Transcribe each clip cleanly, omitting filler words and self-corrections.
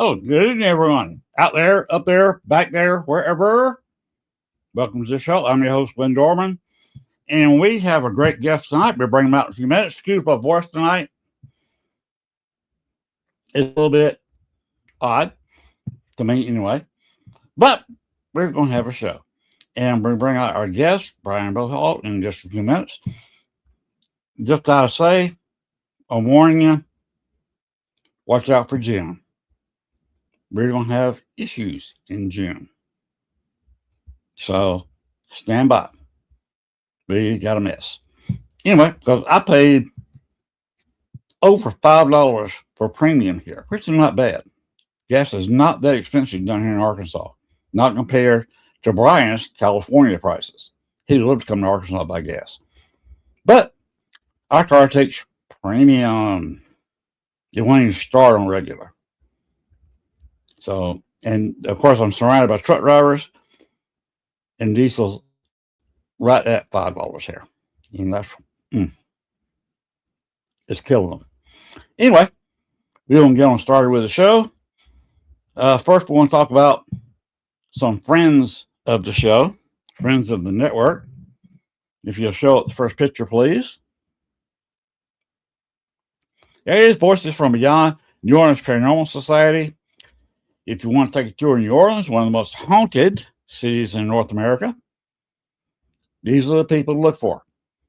Oh, good evening, everyone. Out there, up there, back there, wherever. Welcome to the show. I'm your host, Len Dorman. And we have a great guest tonight. We'll bring him out in a few minutes. Excuse my voice tonight. It's a little bit odd to me anyway. But we're going to have a show. And we're going to bring out our guest, Brian Bohalt, in just a few minutes. Just got to say, I'm warning you, watch out for June. We're going to have issues in June. So stand by. We got a mess. Anyway, because I paid over $5 for premium here, which is not bad. Gas is not that expensive down here in Arkansas, not compared to Brian's California prices. He lives coming to Arkansas by gas. But our car takes premium. It won't even start on regular. So, and of course, I'm surrounded by truck drivers and diesels right at $5 here. And that's, it's killing them. Anyway, we're going to get on started with the show. First, we want to talk about some friends of the show, friends of the network. If you'll show up the first picture, please. There is Voices from Beyond, New Orleans Paranormal Society. If you want to take a tour in New Orleans, one of the most haunted cities in North America, these are the people to look for.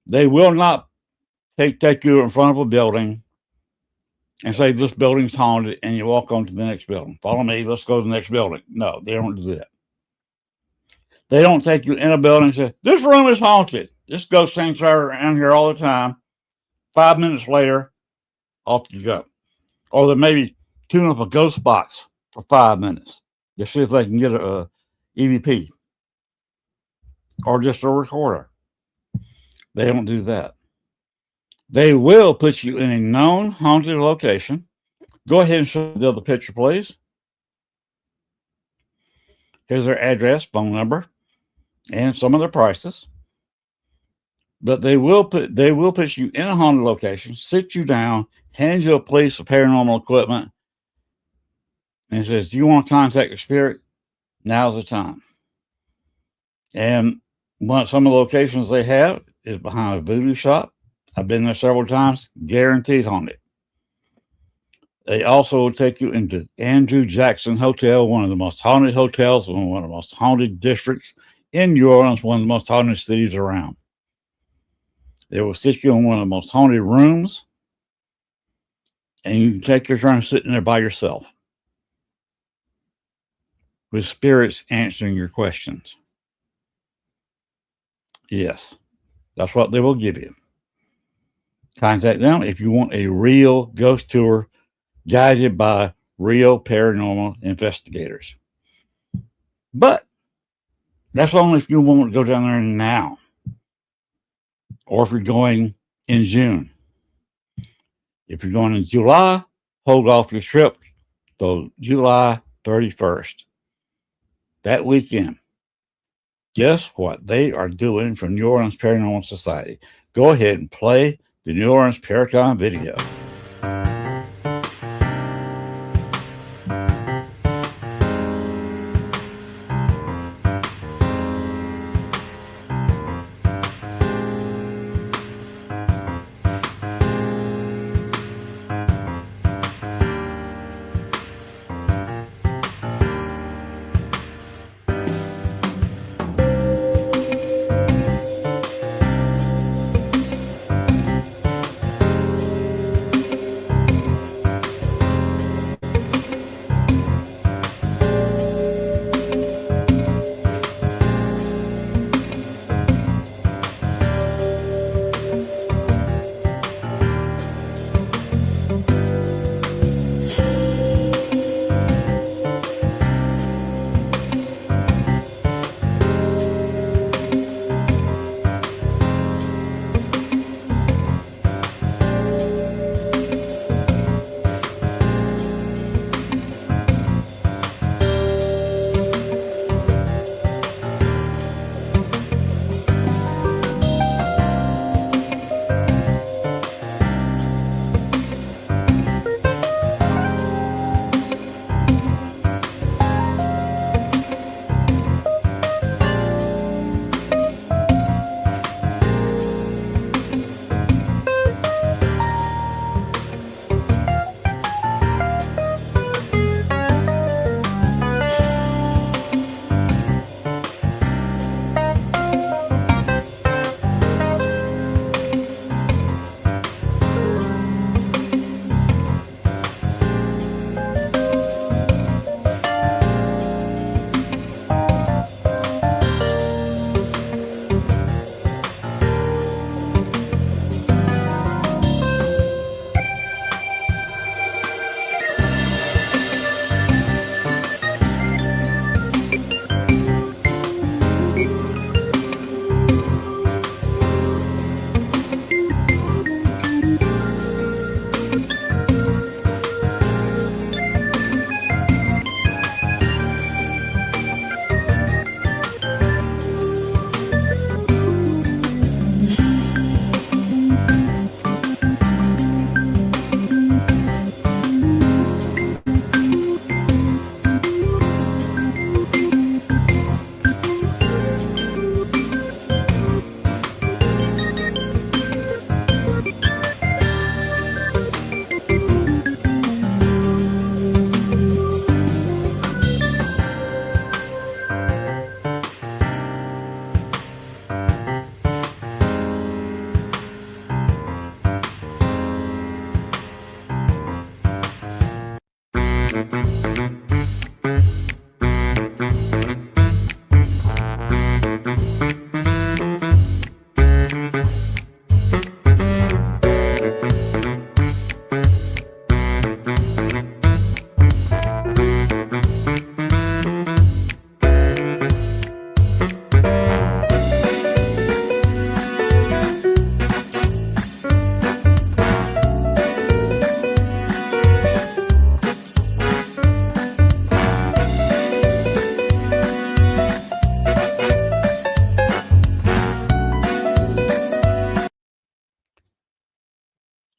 They will not take you in front of a building and say, this building's haunted, and you walk on to the next building. Follow me, let's go to the next building. No, they don't do that. They don't take you in a building and say, this room is haunted. This ghost things are around here all the time. 5 minutes later, off you go. Or they maybe tune up a ghost box for 5 minutes to see if they can get a EVP or just a recorder. They don't do that. They will put you in a known haunted location. Go ahead and show the other picture, please. Here's their address, phone number, and some of their prices. But they will put you in a haunted location, sit you down, hand you a piece of paranormal equipment, and says, do you want to contact your spirit? Now's the time. And some of the locations they have is behind a voodoo shop. I've been there several times, guaranteed haunted. They also will take you into Andrew Jackson Hotel, one of the most haunted hotels, one of the most haunted districts in New Orleans, one of the most haunted cities around. They will sit you in one of the most haunted rooms, and you can take your turn sitting there by yourself with spirits answering your questions. Yes, that's what they will give you. Contact them if you want a real ghost tour guided by real paranormal investigators. But that's only if you want to go down there now, or if you're going in June. If you're going in July, hold off your trip till July 31st. That weekend, guess what they are doing for New Orleans Paranormal Society? Go ahead and play the New Orleans Paracon video.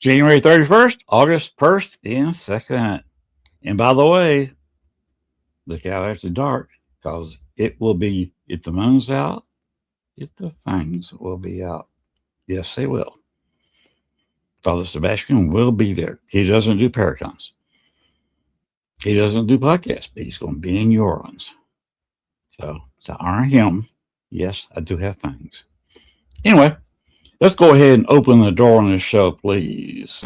January 31st, August 1st, and 2nd. And by the way, look out after dark, because it will be, if the moon's out, if the fangs will be out. Yes, they will. Father Sebastian will be there. He doesn't do paracons. He doesn't do podcasts, but he's going to be in New Orleans. So to honor him, yes, I do have things. Anyway, let's go ahead and open the door on this show, please.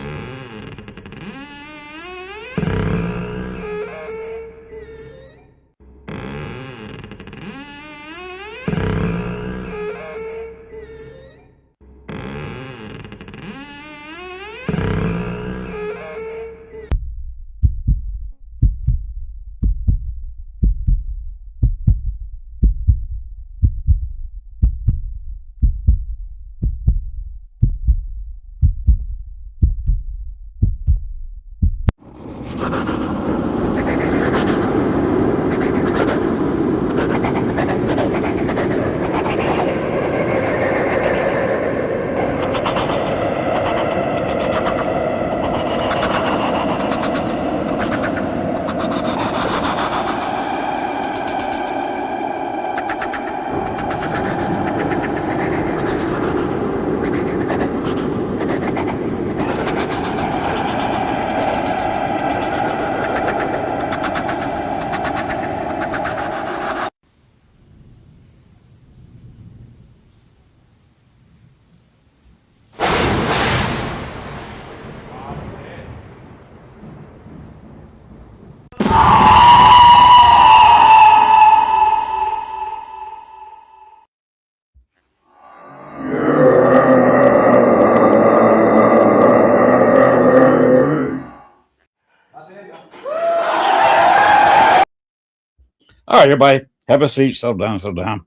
All right, everybody, have a seat. Settle down, settle down.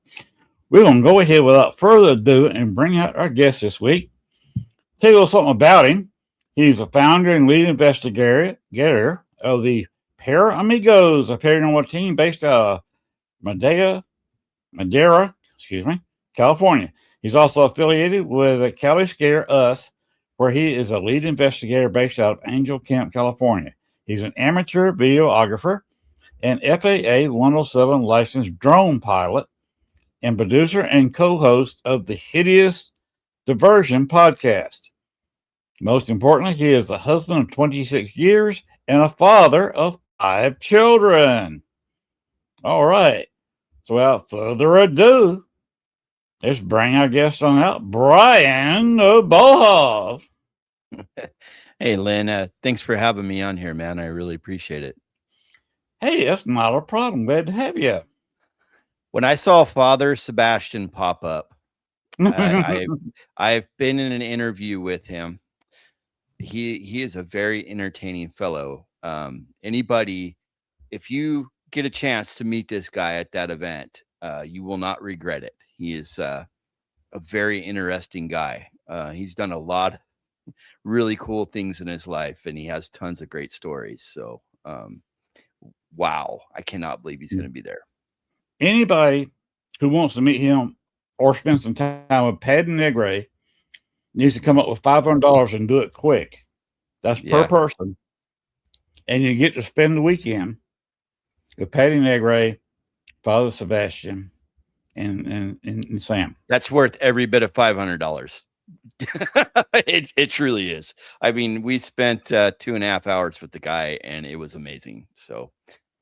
We're going to go ahead without further ado and bring out our guest this week. Tell you a little something about him. He's a founder and lead investigator of the Amigos, a paranormal team based out of Madeira, California. He's also affiliated with Cali Scare Us, where he is a lead investigator based out of Angel Camp, California. He's an amateur videographer and FAA 107 licensed drone pilot and producer and co-host of the Hideous Diversion podcast. Most importantly, he is a husband of 26 years and a father of 5 children. All right. So without further ado, let's bring our guest on out, Brian Bohov. Hey, Len, thanks for having me on here, man. I really appreciate it. Hey, that's not a problem. Glad to have you. When I saw Father Sebastian pop up, I've been in an interview with him. He is a very entertaining fellow. Anybody, if you get a chance to meet this guy at that event, you will not regret it. He is a very interesting guy. He's done a lot of really cool things in his life, and he has tons of great stories. So, wow, I cannot believe he's going to be there. Anybody who wants to meet him or spend some time with Patty Negre needs to come up with $500 and do it quick. That's per person. And you get to spend the weekend with Patty Negre, Father Sebastian, and Sam. That's worth every bit of $500. It truly is. I mean, we spent 2.5 hours with the guy, and it was amazing. So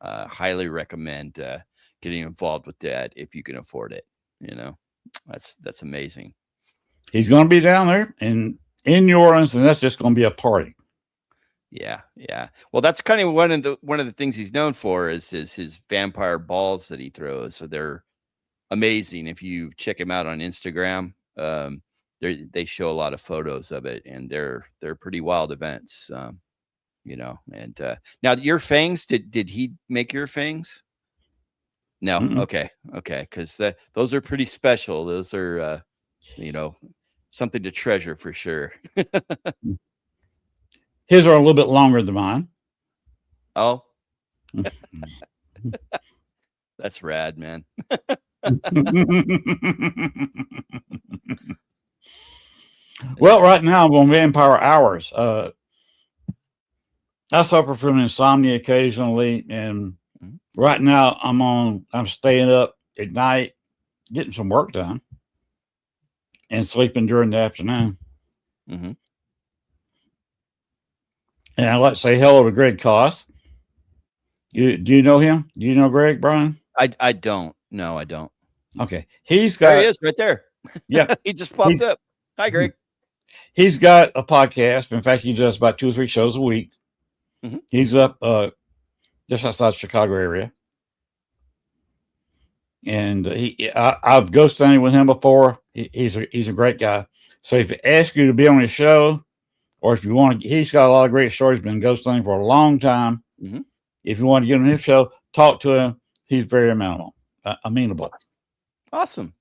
highly recommend getting involved with that if you can afford it. You know, that's amazing. He's going to be down there in New Orleans, and that's just going to be a party. Yeah. Well, that's kind of one of the things he's known for is his vampire balls that he throws. So they're amazing. If you check him out on Instagram, they show a lot of photos of it, and they're pretty wild events. You know, and now your fangs, did he make your fangs? No. Mm-mm. Okay. Because those are pretty special. Those are, you know, something to treasure for sure. His are a little bit longer than mine. Oh, that's rad, man. Well, right now I'm on Vampire Hours. I suffer from insomnia occasionally, and Mhm. right now I'm staying up at night, getting some work done, and sleeping during the afternoon. Mm-hmm. And I'd like to say hello to Greg Koss. Do you know him? Do you know Greg, Brian? I don't. No, I don't. Okay, he's There he got is, right there. yeah, He just popped he's up. Hi, Greg. he's got a podcast. In fact, he does about 2 or 3 shows a week. Mm-hmm. He's up just outside the Chicago area, and I've ghost hunted with him before. He's a great guy. So if he asks you to be on his show, or if you want to, he's got a lot of great stories. Been ghost hunting for a long time. Mm-hmm. If you want to get on his show, talk to him. He's very amenable. Awesome.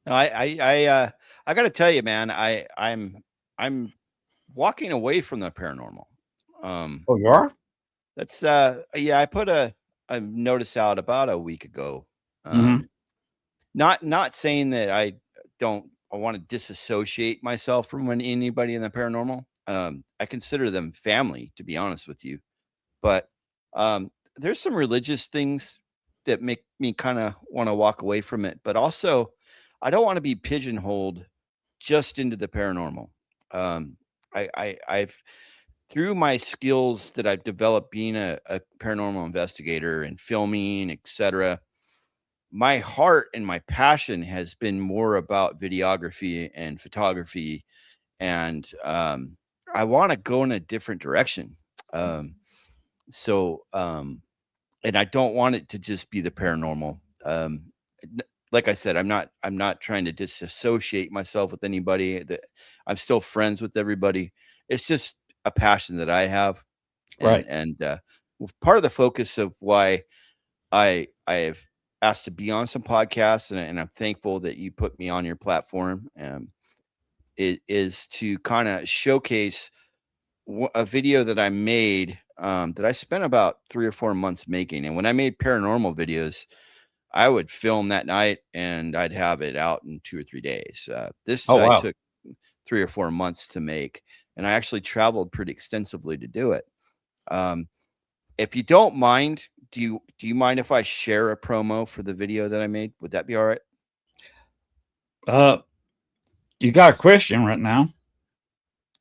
No, I got to tell you, man, I'm walking away from the paranormal. Oh, you are? That's yeah, I put a notice out about a week ago. Mm-hmm. Not saying that I want to disassociate myself from anybody in the paranormal. I consider them family, to be honest with you. But there's some religious things that make me kind of want to walk away from it. But also, I don't want to be pigeonholed just into the paranormal. I've through my skills that I've developed being a paranormal investigator and filming, etc. My heart and my passion has been more about videography and photography, and I want to go in a different direction. So and I don't want it to just be the paranormal. Like I said, I'm not trying to disassociate myself with anybody. That I'm still friends with everybody. It's just a passion that I have, Right. and part of the focus of why I have asked to be on some podcasts, and I'm thankful that you put me on your platform. It is to kind of showcase a video that I made that I spent about 3 or 4 months making. And when I made paranormal videos, I would film that night and I'd have it out in 2 or 3 days. This Oh, I wow. took 3 or 4 months to make, and I actually traveled pretty extensively to do it. If you don't mind, do you mind if I share a promo for the video that I made? Would that be all right? You got a question right now.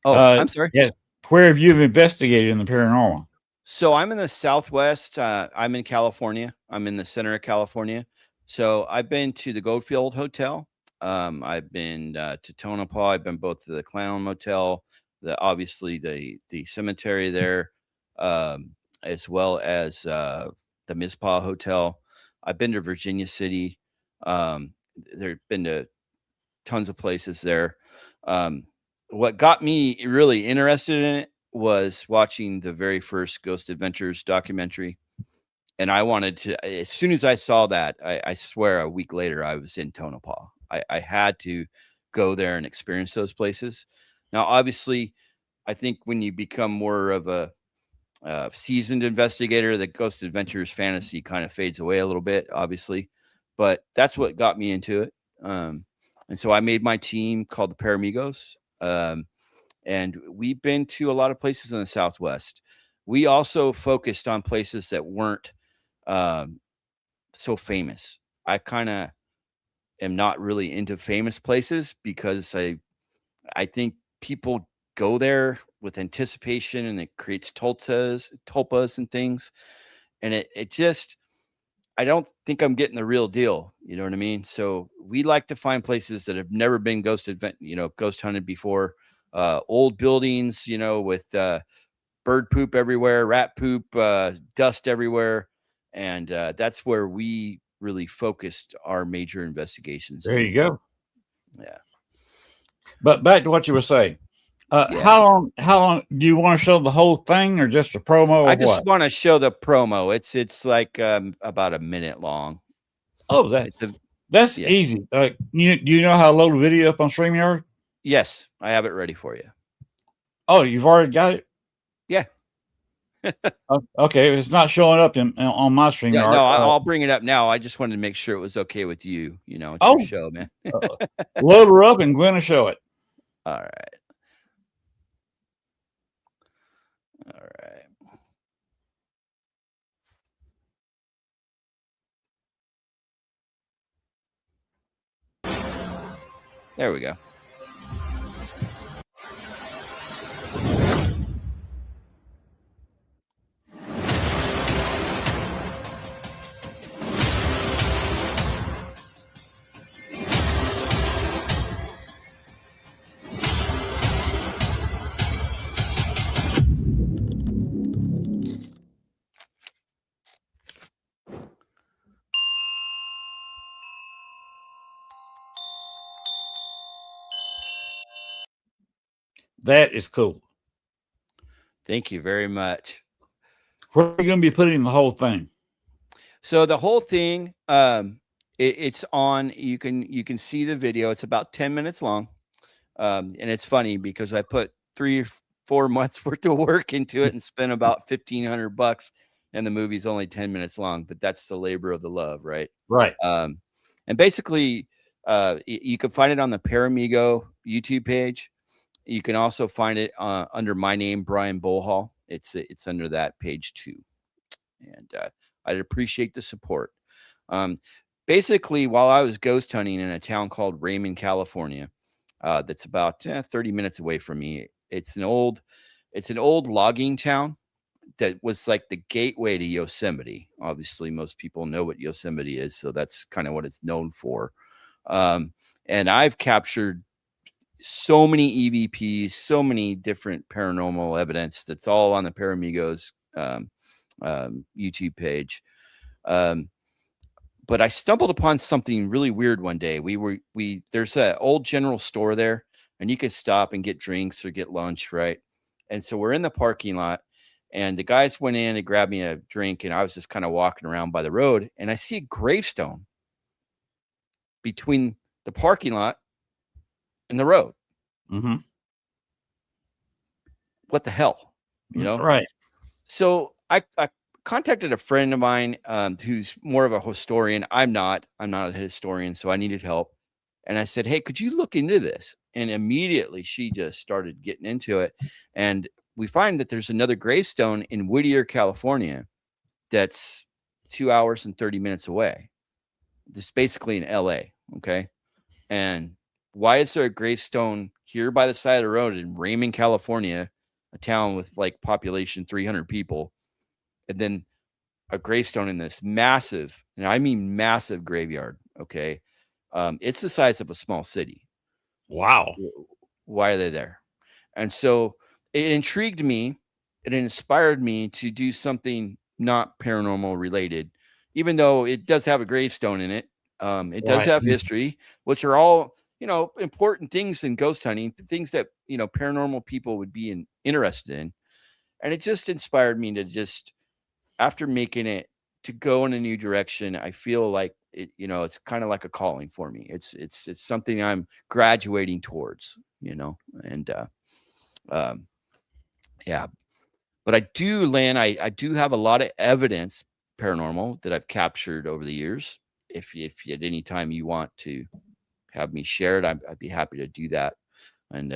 Oh, I'm sorry. Yeah. Where have you investigated in the paranormal? So I'm in the Southwest. I'm in California. I'm in the center of California. So I've been to the Goldfield Hotel. I've been to Tonopah. I've been both to the Clown Motel, obviously the cemetery there, as well as the Mizpah Hotel. I've been to Virginia City. There've been to tons of places there. What got me really interested in it was watching the very first Ghost Adventures documentary. And I wanted to, as soon as I saw that, I swear a week later, I was in Tonopah. I had to go there and experience those places. Now, obviously, I think when you become more of a seasoned investigator, the Ghost Adventures fantasy kind of fades away a little bit, obviously. But that's what got me into it. And so I made my team called the Paramigos. And we've been to a lot of places in the Southwest. We also focused on places that weren't so famous. I kind of am not really into famous places because I think people go there with anticipation and it creates tulpas and things. And it just, I don't think I'm getting the real deal. You know what I mean? So we like to find places that have never been ghost hunted before. Old buildings, with bird poop everywhere, rat poop, dust everywhere. And that's where we really focused our major investigations There in. you go. Yeah. But back to what you were saying. Yeah. How long do you want to show the whole thing, or just a promo? I just want to show the promo. It's like about a minute long. Oh, that's yeah. easy. Do you know how to load a video up on StreamYard? Yes, I have it ready for you. Oh, you've already got it? Yeah. Okay, it's not showing up on my StreamYard. Yeah, no, I'll bring it up now. I just wanted to make sure it was okay with you. It's your show, man. Load her up and Gwen will show it. All right. All right. There we go. That is cool. Thank you very much. Where are you going to be putting the whole thing? So the whole thing, it's on. You can see the video. It's about 10 minutes long, and it's funny because I put 3 or 4 months worth of work into it and spent about $1,500, and the movie's only 10 minutes long. But that's the labor of the love, right? Right. And basically, you can find it on the Paramigo YouTube page. You can also find it under my name, Brian Bolhall. It's under that page too, and I'd appreciate the support. Basically, while I was ghost hunting in a town called Raymond, California, that's about 30 minutes away from me. It's an old logging town that was like the gateway to Yosemite. Obviously, most people know what Yosemite is, so that's kind of what it's known for. And I've captured so many EVPs, so many different paranormal evidence that's all on the Paramigos YouTube page. But I stumbled upon something really weird one day. There's an old general store there, and you could stop and get drinks or get lunch, right? And so we're in the parking lot, and the guys went in and grabbed me a drink, and I was just kind of walking around by the road, and I see a gravestone between the parking lot and the road. Mm-hmm. What the hell? You know? Right. So I contacted a friend of mine who's more of a historian. I'm not a historian, so I needed help. And I said, hey, could you look into this? And immediately she just started getting into it. And we find that there's another gravestone in Whittier, California, that's 2 hours and 30 minutes away. This is basically in LA. Okay. And why is there a gravestone here by the side of the road in Raymond, California, a town with like population 300 people, and then a gravestone in this massive, and I mean massive graveyard? Okay. It's the size of a small city. Wow. Why are they there? And so it intrigued me. It inspired me to do something not paranormal related, even though it does have a gravestone in it. It does have history, which are all, important things in ghost hunting, things that, paranormal people would be interested in. And it just inspired me to just, after making it, to go in a new direction. I feel like it's kind of like a calling for me. It's something I'm graduating towards, and yeah. But I do, Len, I do have a lot of evidence paranormal that I've captured over the years. If at any time you want to have me share it, I'd be happy to do that. And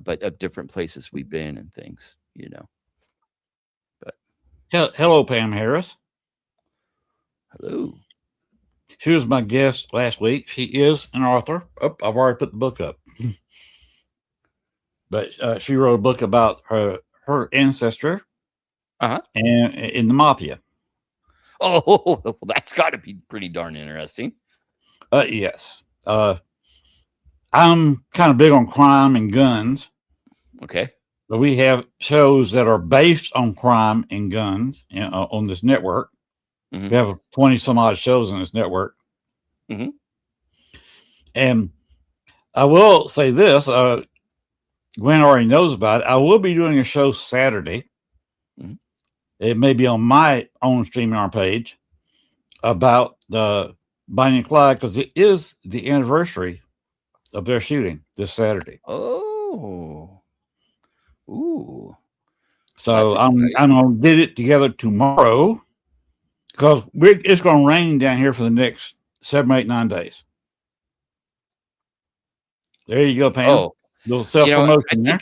but of different places we've been and things, But hello, Pam Harris. Hello. She was my guest last week. She is an author. Oh, I've already put the book up. But she wrote a book about her ancestor and in the mafia. Oh, well, that's got to be pretty darn interesting. Yes. I'm kind of big on crime and guns. Okay. But we have shows that are based on crime and guns on this network. Mm-hmm. We have 20 some odd shows on this network. Mm-hmm. And I will say this, Gwen already knows about it. I will be doing a show Saturday. Mm-hmm. It may be on my own streaming our page about the Bonnie and Clyde, because it is the anniversary of their shooting this Saturday. Oh. Ooh. So I'm going to get it together tomorrow, because it's going to rain down here for the next 7, 8, 9 days. There you go, Pam. Oh, little self-promotion there.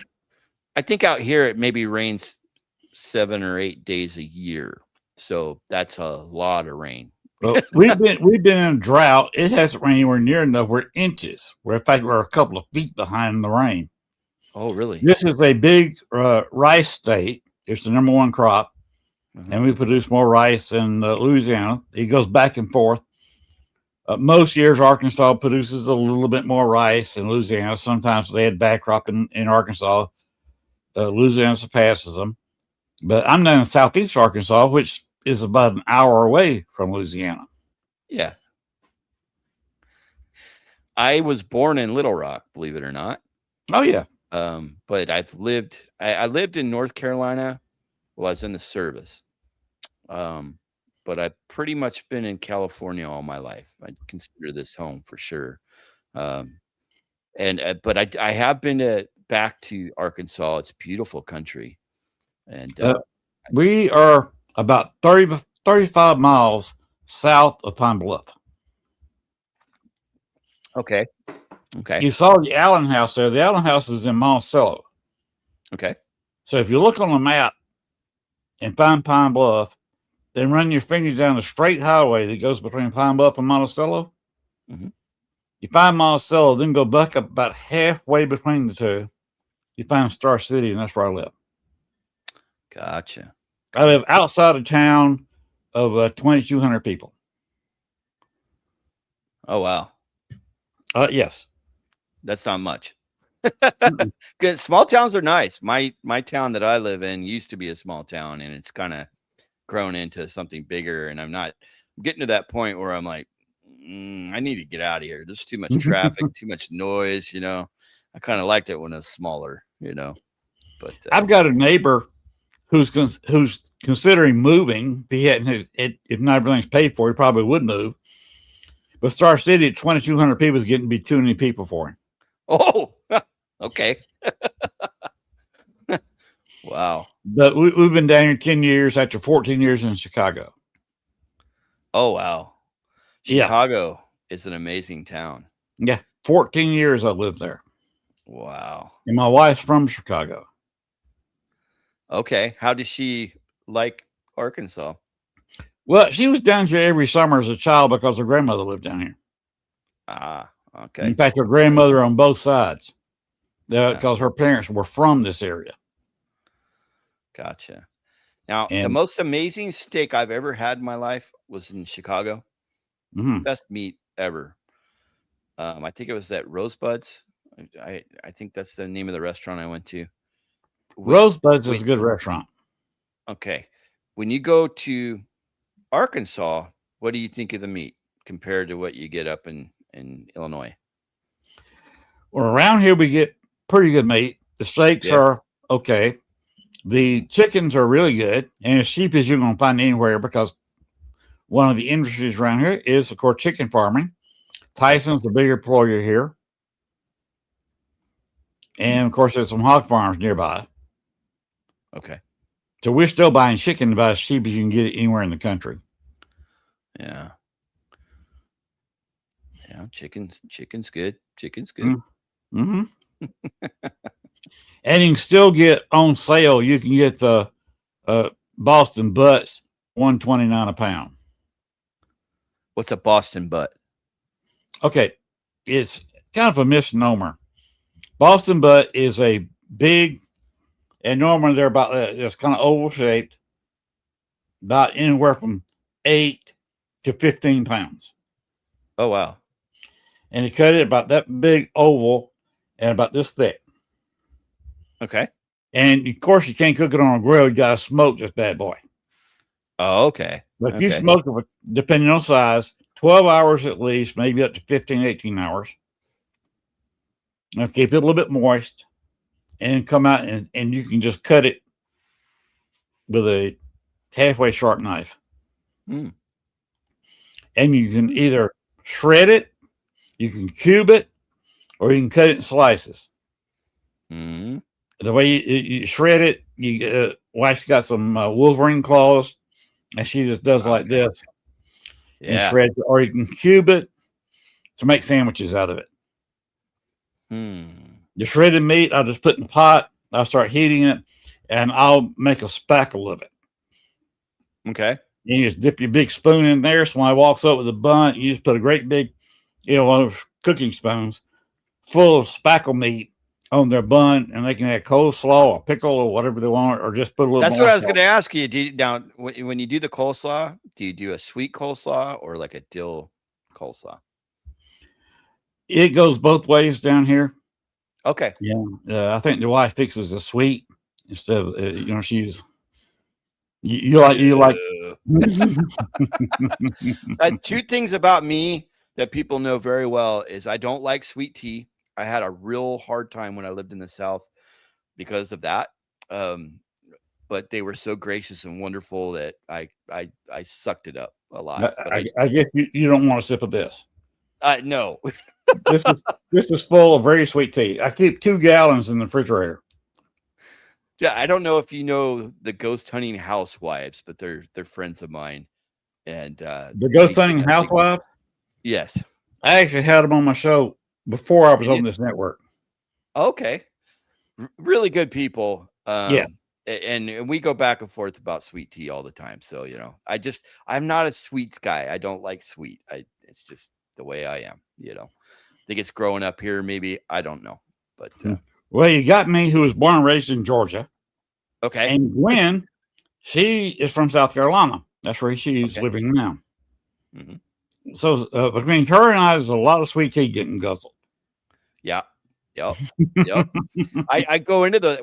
I think out here it maybe rains 7 or 8 days a year. So that's a lot of rain. Well, we've been in a drought. It hasn't rained anywhere near enough. We're inches. In fact, we're a couple of feet behind the rain. Oh, really? This is a big rice state. It's the number one crop, and we produce more rice in Louisiana. It goes back and forth. Most years, Arkansas produces a little bit more rice in Louisiana. Sometimes they had bad crop in Arkansas. Louisiana surpasses them. But I'm down in southeast Arkansas, which is about an hour away from Louisiana. Yeah. I was born in Little Rock, believe it or not. Oh, yeah. But I lived in North Carolina while I was in the service. But I've pretty much been in California all my life. I consider this home for sure. But I have been back to Arkansas. It's a beautiful country. And we are about 35 miles south of Pine Bluff. Okay. You saw the Allen House there. The Allen House is in Monticello. Okay. So if you look on the map and find Pine Bluff, then run your finger down the straight highway that goes between Pine Bluff and Monticello. You find Monticello, then go back up about halfway between the two. You find Star City, and that's where I live. Gotcha. I live outside of town of 2,200 people. Oh, wow. Yes. That's not much. Good. Small towns are nice. My town that I live in used to be a small town, and it's kind of grown into something bigger. And I'm getting to that point where I'm like, I need to get out of here. There's too much traffic, too much noise. I kind of liked it when it was smaller. But I've got a neighbor who's considering moving. If not everything's paid for, he probably would move. But Star City at 2,200 people is getting to be too many people for him. Oh, okay. Wow. But we've been down here 10 years after 14 years in Chicago. Oh, wow. Chicago is an amazing town. Yeah. 14 years I lived there. Wow. And my wife's from Chicago. Okay. How does she like Arkansas? Well, she was down here every summer as a child because her grandmother lived down here. Ah, okay. In fact, her grandmother on both sides, because her parents were from this area. Gotcha. Now, the most amazing steak I've ever had in my life was in Chicago. Best meat ever. I think it was at Rosebuds. I think that's the name of the restaurant I went to. Rosebuds is a good restaurant. Okay. When you go to Arkansas, what do you think of the meat compared to what you get up in Illinois? Well, around here we get pretty good meat. The steaks are okay. The chickens are really good, and as cheap as you're going to find anywhere, because one of the industries around here is, of course, chicken farming. Tyson's the big employer here. And, of course, there's some hog farms nearby. Okay. So we're still buying chicken about as cheap as you can get it anywhere in the country. Yeah. Yeah, chicken's good. Chicken's good. Mm-hmm. And you can still get on sale. You can get the Boston butts, $129 a pound. What's a Boston butt? Okay, it's kind of a misnomer. Boston butt is a big, and normally they're about it's kind of oval shaped, about anywhere from 8 to 15 pounds. Oh wow! And they cut it about that big oval and about this thick. Okay. And of course, you can't cook it on a grill. You got to smoke this bad boy. Oh, okay. But if you smoke it, depending on size, 12 hours at least, maybe up to 15, 18 hours. And keep it a little bit moist and come out and you can just cut it with a halfway sharp knife. Mm. And you can either shred it, you can cube it, or you can cut it in slices. Mm-hmm. The way you shred it, wife's got some Wolverine claws, and she just does like this. Yeah. And shreds it, or you can cube it to make sandwiches out of it. The shredded meat, I'll just put in the pot. I'll start heating it, and I'll make a spackle of it. Okay. You just dip your big spoon in there. So when I walks up with a bun, you just put a great big, one of those cooking spoons full of spackle meat on their bun, and they can add coleslaw or pickle or whatever they want, or just put a little. That's more what I was salt. going to ask you. Do you now when you do the coleslaw, do you do a sweet coleslaw or like a dill coleslaw? It goes both ways down here. Okay. Yeah, I think the wife fixes the sweet instead of she's you like. Two things about me that people know very well is I don't like sweet tea. I had a real hard time when I lived in the South because of that. But they were so gracious and wonderful that I sucked it up a lot. But I guess you don't want a sip of this. No. This is full of very sweet tea. I keep 2 gallons in the refrigerator. Yeah, I don't know if you know the ghost hunting housewives, but they're friends of mine. And the ghost hunting housewives? Yes. I actually had them on my show before I was on this network. Okay. Really good people. Yeah. And we go back and forth about sweet tea all the time. So, I'm not a sweets guy. I don't like sweet. It's just the way I am, I think it's growing up here. Maybe, I don't know, but well, you got me, who was born and raised in Georgia. Okay. And Gwen, she is from South Carolina. That's where she's living now. Mm-hmm. So between her and I, there's a lot of sweet tea getting guzzled. Yeah. Yep. I go into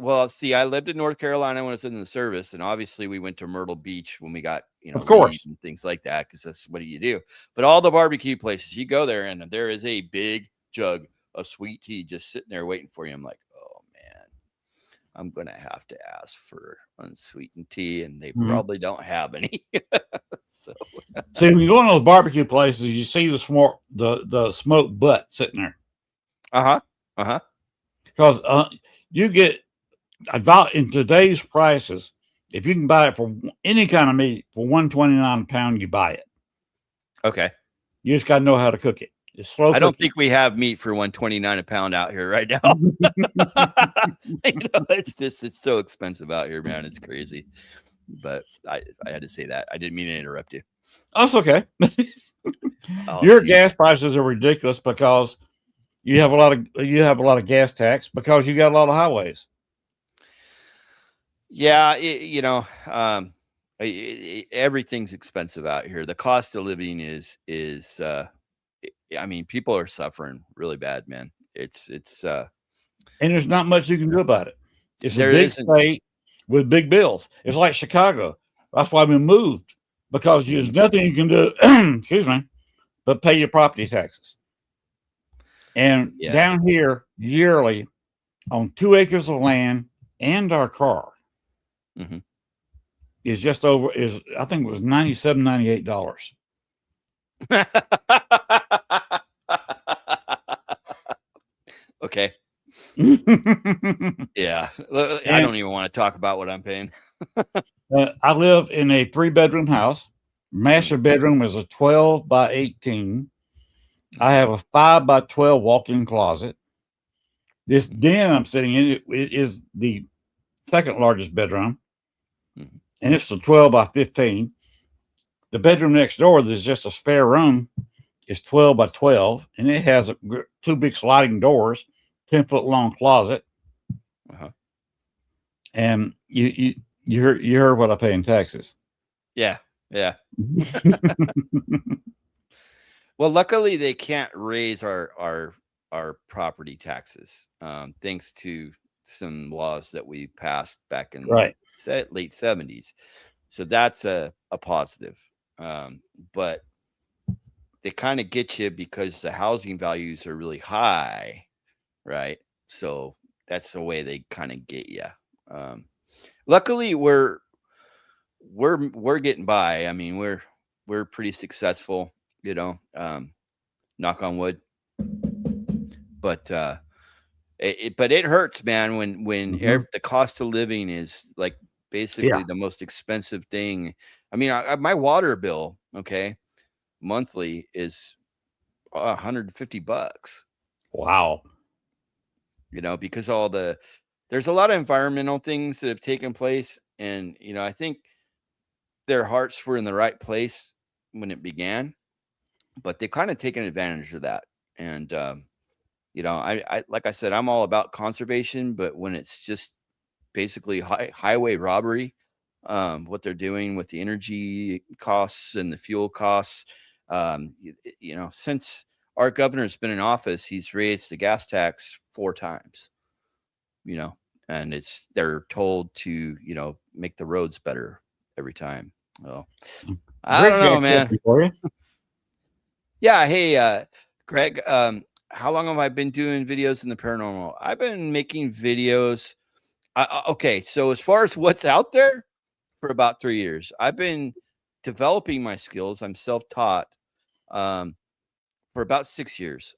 I lived in North Carolina when I was in the service, and obviously we went to Myrtle Beach when we got, of course, and things like that, because that's what do you do. But all the barbecue places, you go there and there is a big jug of sweet tea just sitting there waiting for you. I'm like, oh man, I'm gonna have to ask for unsweetened tea, and they probably don't have any. So see, when you go in those barbecue places, you see the smoked butt sitting there. Because you get about, in today's prices, if you can buy it for any kind of meat for $1.29 a pound, you buy it. Okay. You just got to know how to cook it. It's slow. I don't think we have meat for $1.29 a pound out here right now. It's so expensive out here, man. It's crazy. But I had to say that. I didn't mean to interrupt you. That's okay. Your gas prices are ridiculous because you have a lot of gas tax because you got a lot of highways. Yeah, everything's expensive out here. The cost of living is people are suffering really bad, man. It's and there's not much you can do about it. It's a big state with big bills. It's like Chicago. That's why we moved, because there's nothing you can do, excuse me, but pay your property taxes. And down here, yearly, on 2 acres of land and our car, is just over, I think it was $97, $98. Okay. Yeah. I don't even want to talk about what I'm paying. I live in a 3-bedroom house. Master bedroom is a 12 by 18. I have a 5 by 12 walk-in closet. This den I'm sitting in, it is the second largest bedroom, and it's a 12 by 15. The bedroom next door, there's just a spare room, is 12 by 12, and it has 2 big sliding doors, 10-foot long closet. And you heard what I pay in taxes. Yeah. Well, luckily they can't raise our property taxes, thanks to some laws that we passed back in the late 70s. So that's a positive. But they kind of get you because the housing values are really high, right? So that's the way they kind of get you. Luckily we're getting by. I mean, we're pretty successful, knock on wood. But it hurts, man, when the cost of living is like basically the most expensive thing. I mean, my water bill, monthly is $150. Wow. because there's a lot of environmental things that have taken place. And, I think their hearts were in the right place when it began, but they've kind of taken advantage of that. And, I like I said, I'm all about conservation, but when it's just basically highway robbery, what they're doing with the energy costs and the fuel costs, since our governor's been in office, he's raised the gas tax 4 times, and they're told to, make the roads better every time. Well, I don't know, man. Yeah. Hey, Greg, how long have I been doing videos in the paranormal? I've been making videos. Okay. So as far as what's out there, for about 3 years, I've been developing my skills. I'm self-taught, for about 6 years.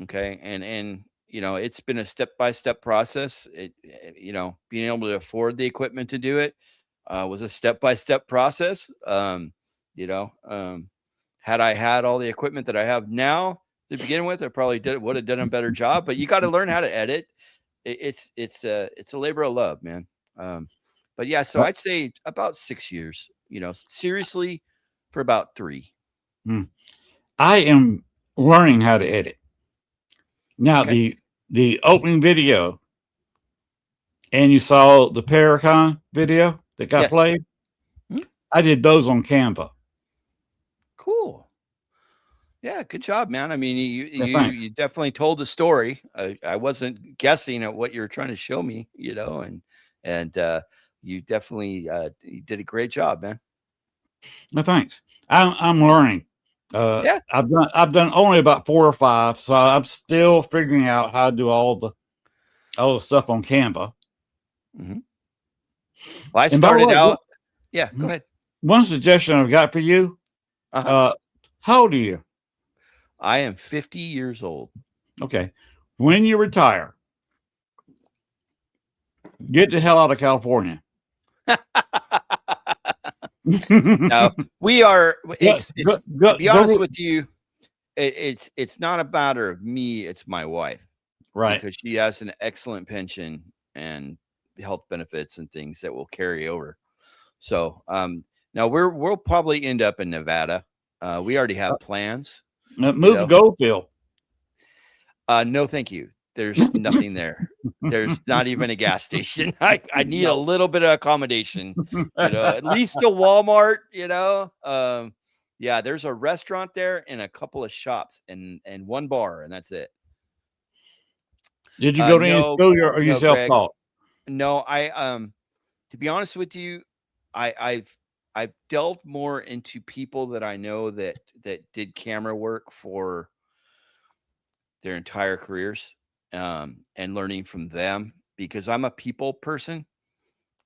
Okay. And, it's been a step-by-step process. Being able to afford the equipment to do it, was a step-by-step process. Had I had all the equipment that I have now to begin with, I probably would have done a better job, but you got to learn how to edit. It's a labor of love, man. But yeah, so I'd say about 6 years, seriously, for about 3. I am learning how to edit. Now, okay. The opening video, and you saw the Paracon video that got played. I did those on Canva. Cool. Yeah, good job, man. I mean, you definitely told the story. I wasn't guessing at what you were trying to show me, and you definitely you did a great job, man. No, thanks. I'm learning. Yeah, I've done only about 4 or 5, so I'm still figuring out how to do all the stuff on Canva. Well, I started out. Yeah, go ahead. One suggestion I've got for you. How old are you? I am 50 years old. Okay. When you retire, get the hell out of California. No, we are. To be honest with you, it's not a matter of me. It's my wife, right? Because she has an excellent pension and health benefits and things that will carry over. So, now we'll probably end up in Nevada. We already have plans. Move to Goldfield. No, thank you. There's nothing there. There's not even a gas station. I need a little bit of accommodation, at least a Walmart, yeah, there's a restaurant there and a couple of shops and one bar, and that's it. Did you go to any school or you self-taught? No, to be honest with you, I've delved more into people that I know that did camera work for their entire careers, and learning from them, because I'm a people person.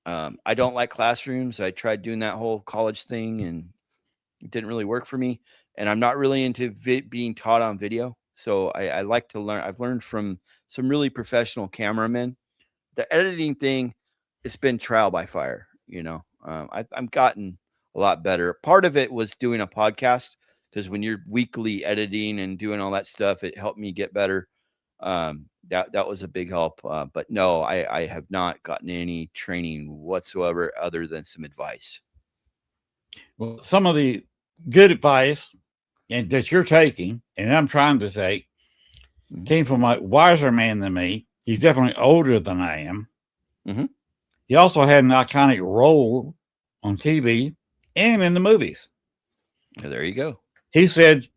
I don't like classrooms. I tried doing that whole college thing and it didn't really work for me. And I'm not really into being taught on video. So I like to learn. I've learned from some really professional cameramen. The editing thing, it's been trial by fire. I've gotten a lot better. Part of it was doing a podcast, because when you're weekly editing and doing all that stuff, it helped me get better. That was a big help. But no, I have not gotten any training whatsoever other than some advice. Well, some of the good advice that you're taking, and I'm trying to take, came from a wiser man than me. He's definitely older than I am. He also had an iconic role on TV and in the movies. Oh, there you go. He said,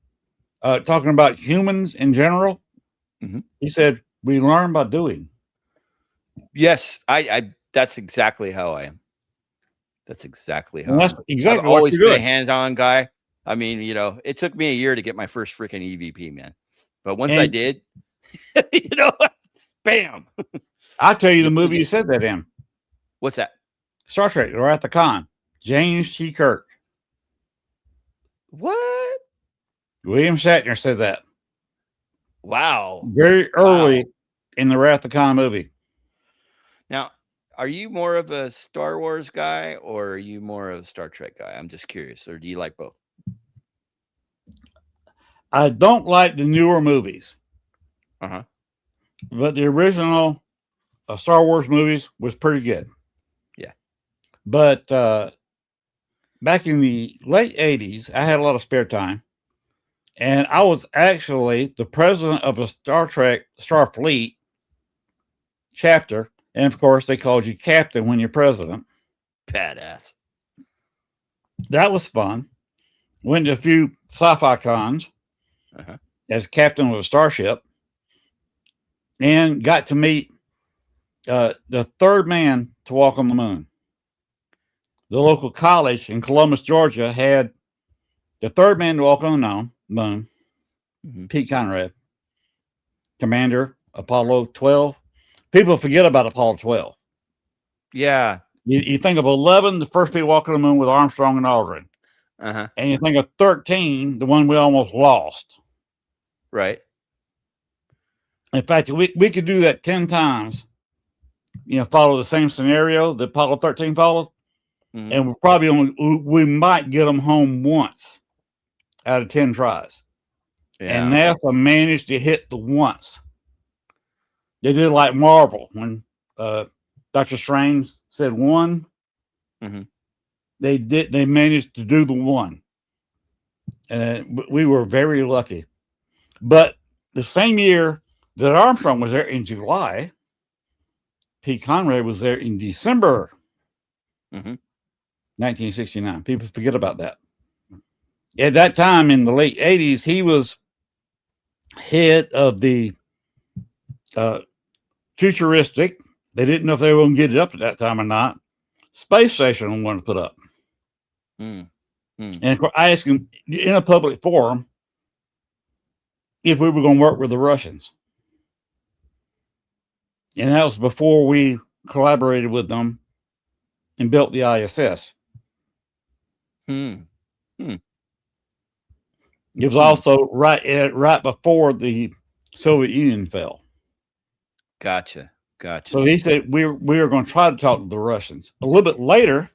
talking about humans in general, he said, we learn by doing. Yes, I that's exactly how I am. That's exactly how that's exactly I've always been a hands-on guy. I mean, it took me a year to get my first freaking EVP, man. But once I did, bam. I'll tell you the movie you said that in. What's that? Star Trek, Wrath of the Khan. James T. Kirk. What? William Shatner said that. Wow. Very early in the Wrath of the Khan movie. Now, are you more of a Star Wars guy or are you more of a Star Trek guy? I'm just curious. Or do you like both? I don't like the newer movies. but the original Star Wars movies was pretty good. Yeah. But back in the late 80s, I had a lot of spare time. And I was actually the president of a Starfleet chapter. And of course, they called you captain when you're president. Badass. That was fun. Went to a few sci-fi cons as captain of a starship, and got to meet the third man to walk on the moon. The local college in Columbus, Georgia, had the third man to walk on the moon, Pete Conrad, commander, Apollo 12. People forget about Apollo 12. Yeah. You think of 11, the first people walking on the moon with Armstrong and Aldrin. And you think of 13, the one we almost lost. Right. In fact, we could do that 10 times, follow the same scenario that Apollo 13 followed. And we might get them home once out of 10 tries. Yeah. And NASA managed to hit the once. They did like Marvel when Dr. Strange said one. They managed to do the one. And we were very lucky. But the same year that Armstrong was there in July, Pete Conrad was there in December 1969. People forget about that. At that time in the late 80s, he was head of the futuristic. They didn't know if they were going to get it up at that time or not. Space station they wanted to put up. And of course, I asked him in a public forum if we were going to work with the Russians. And that was before we collaborated with them and built the ISS. It was also right before the Soviet Union fell. Gotcha. So he said we were going to try to talk to the Russians. A little bit later,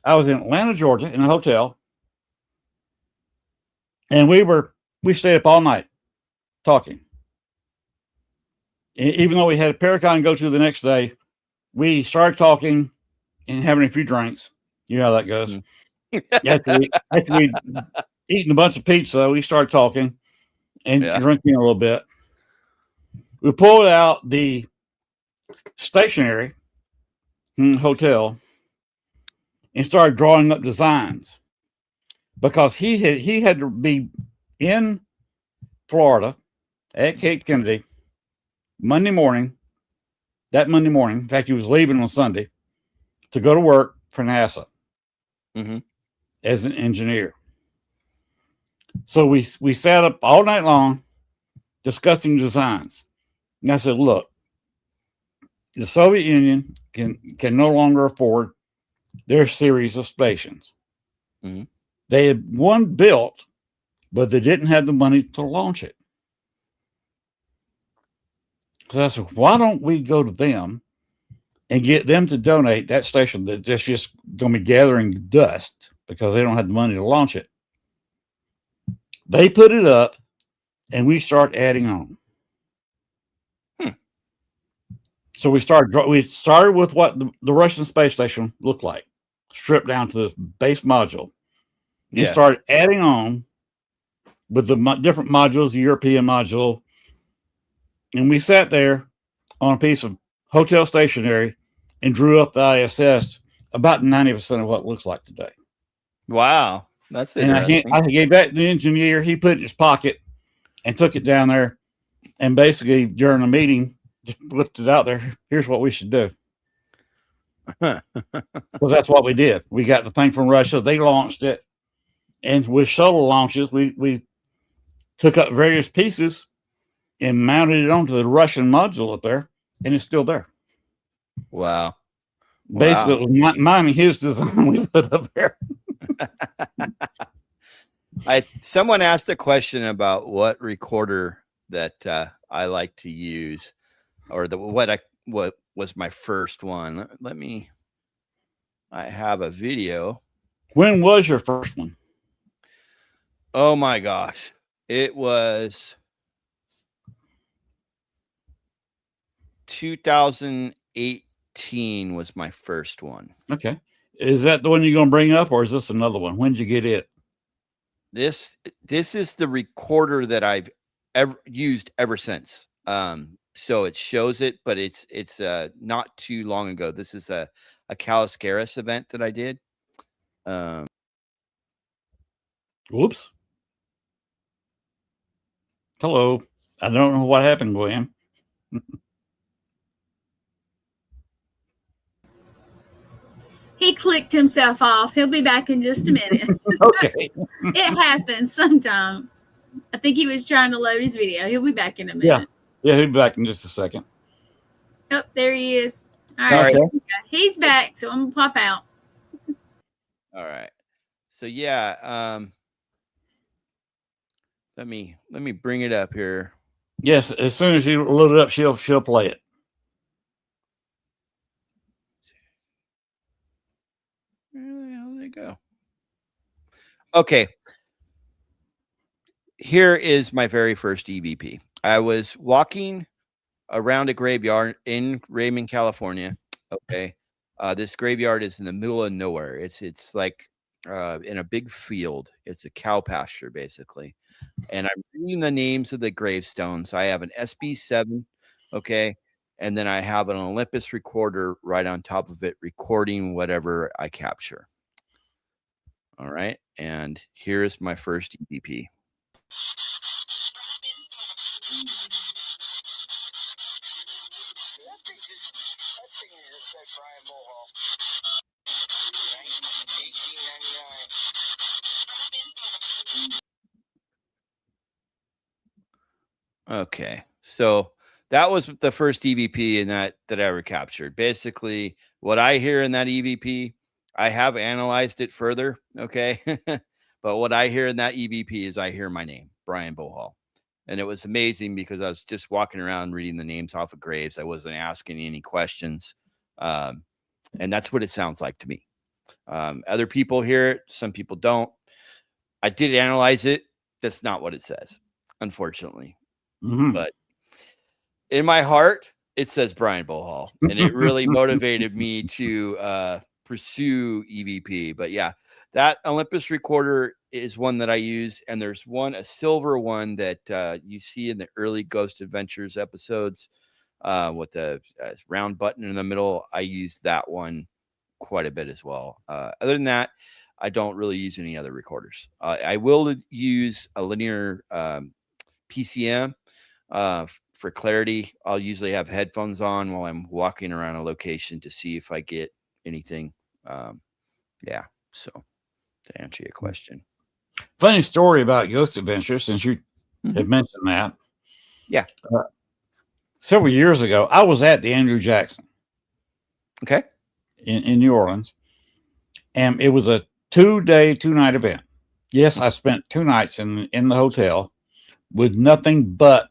I was in Atlanta, Georgia, in a hotel, and we stayed up all night talking. And even though we had a Paracon to go to the next day, we started talking and having a few drinks. You know how that goes. After we'd eaten a bunch of pizza, we started talking and drinking a little bit. We pulled out the stationery hotel and started drawing up designs, because he had to be in Florida at Cape Kennedy Monday morning. In fact, he was leaving on Sunday to go to work for NASA as an engineer. So we sat up all night long discussing designs. And I said, look, the Soviet Union can no longer afford their series of stations. They had one built, but they didn't have the money to launch it. So I said, why don't we go to them and get them to donate that station that's just going to be gathering dust because they don't have the money to launch it. They put it up, and we start adding on. So we started with what the Russian space station looked like, stripped down to this base module. And started adding on with the different modules, the European module. And we sat there on a piece of hotel stationery and drew up the ISS about 90% of what it looks like today. Wow. That's interesting. And I gave that to the engineer. He put it in his pocket and took it down there. And basically, during the meeting, just flipped it out there. Here's what we should do. Because that's what we did. We got the thing from Russia. They launched it. And with shuttle launches, we took up various pieces and mounted it onto the Russian module up there. And it's still there. Wow. Basically, it was mine and his design we put up there. Someone asked a question about what recorder that I like to use, or what was my first one. I have a video. When was your first one? Oh my gosh. It was 2018 was my first one. Okay. Is that the one you're going to bring up, or is this another one? When did you get it? This is the recorder that I've ever used ever since. So it shows it, but it's not too long ago. This is a Caliscaris event that I did. Whoops. Hello. I don't know what happened, Gwen. He clicked himself off. He'll be back in just a minute. Okay. It happens sometimes. I think he was trying to load his video. He'll be back in a minute. Yeah, he'll be back in just a second. Oh, there he is. All right. Okay. He's back, so I'm going to pop out. All right. So yeah, let me bring it up here. Yes, as soon as you load it up, she'll play it. Where the hell did it go? Okay. Here is my very first EVP. I was walking around a graveyard in Raymond, California. Okay. This graveyard is in the middle of nowhere. It's like in a big field. It's a cow pasture, basically. And I'm reading the names of the gravestones. I have an SB7, okay, and then I have an Olympus recorder right on top of it, recording whatever I capture. All right, and here is my first EVP. Okay, so that was the first EVP in that I ever captured. Basically, what I hear in that EVP, I have analyzed it further, okay? But what I hear in that EVP is I hear my name, Brian Bohall. And it was amazing because I was just walking around reading the names off of graves. I wasn't asking any questions. And that's what it sounds like to me. Other people hear it. Some people don't. I did analyze it. That's not what it says, unfortunately. Mm-hmm. But in my heart, it says Brian Bohall. And it really motivated me to pursue EVP. But yeah, that Olympus recorder is one that I use. And there's a silver one that you see in the early Ghost Adventures episodes with the round button in the middle. I use that one quite a bit as well. Other than that, I don't really use any other recorders. I will use a linear PCM for clarity. I'll usually have headphones on while I'm walking around a location to see if I get anything. Yeah. So to answer your question. Funny story about Ghost Adventures, since you had mentioned that. Yeah. Several years ago, I was at the Andrew Jackson. Okay. In New Orleans. And it was a 2-day, 2-night event. Yes, I spent 2 nights in the hotel with nothing but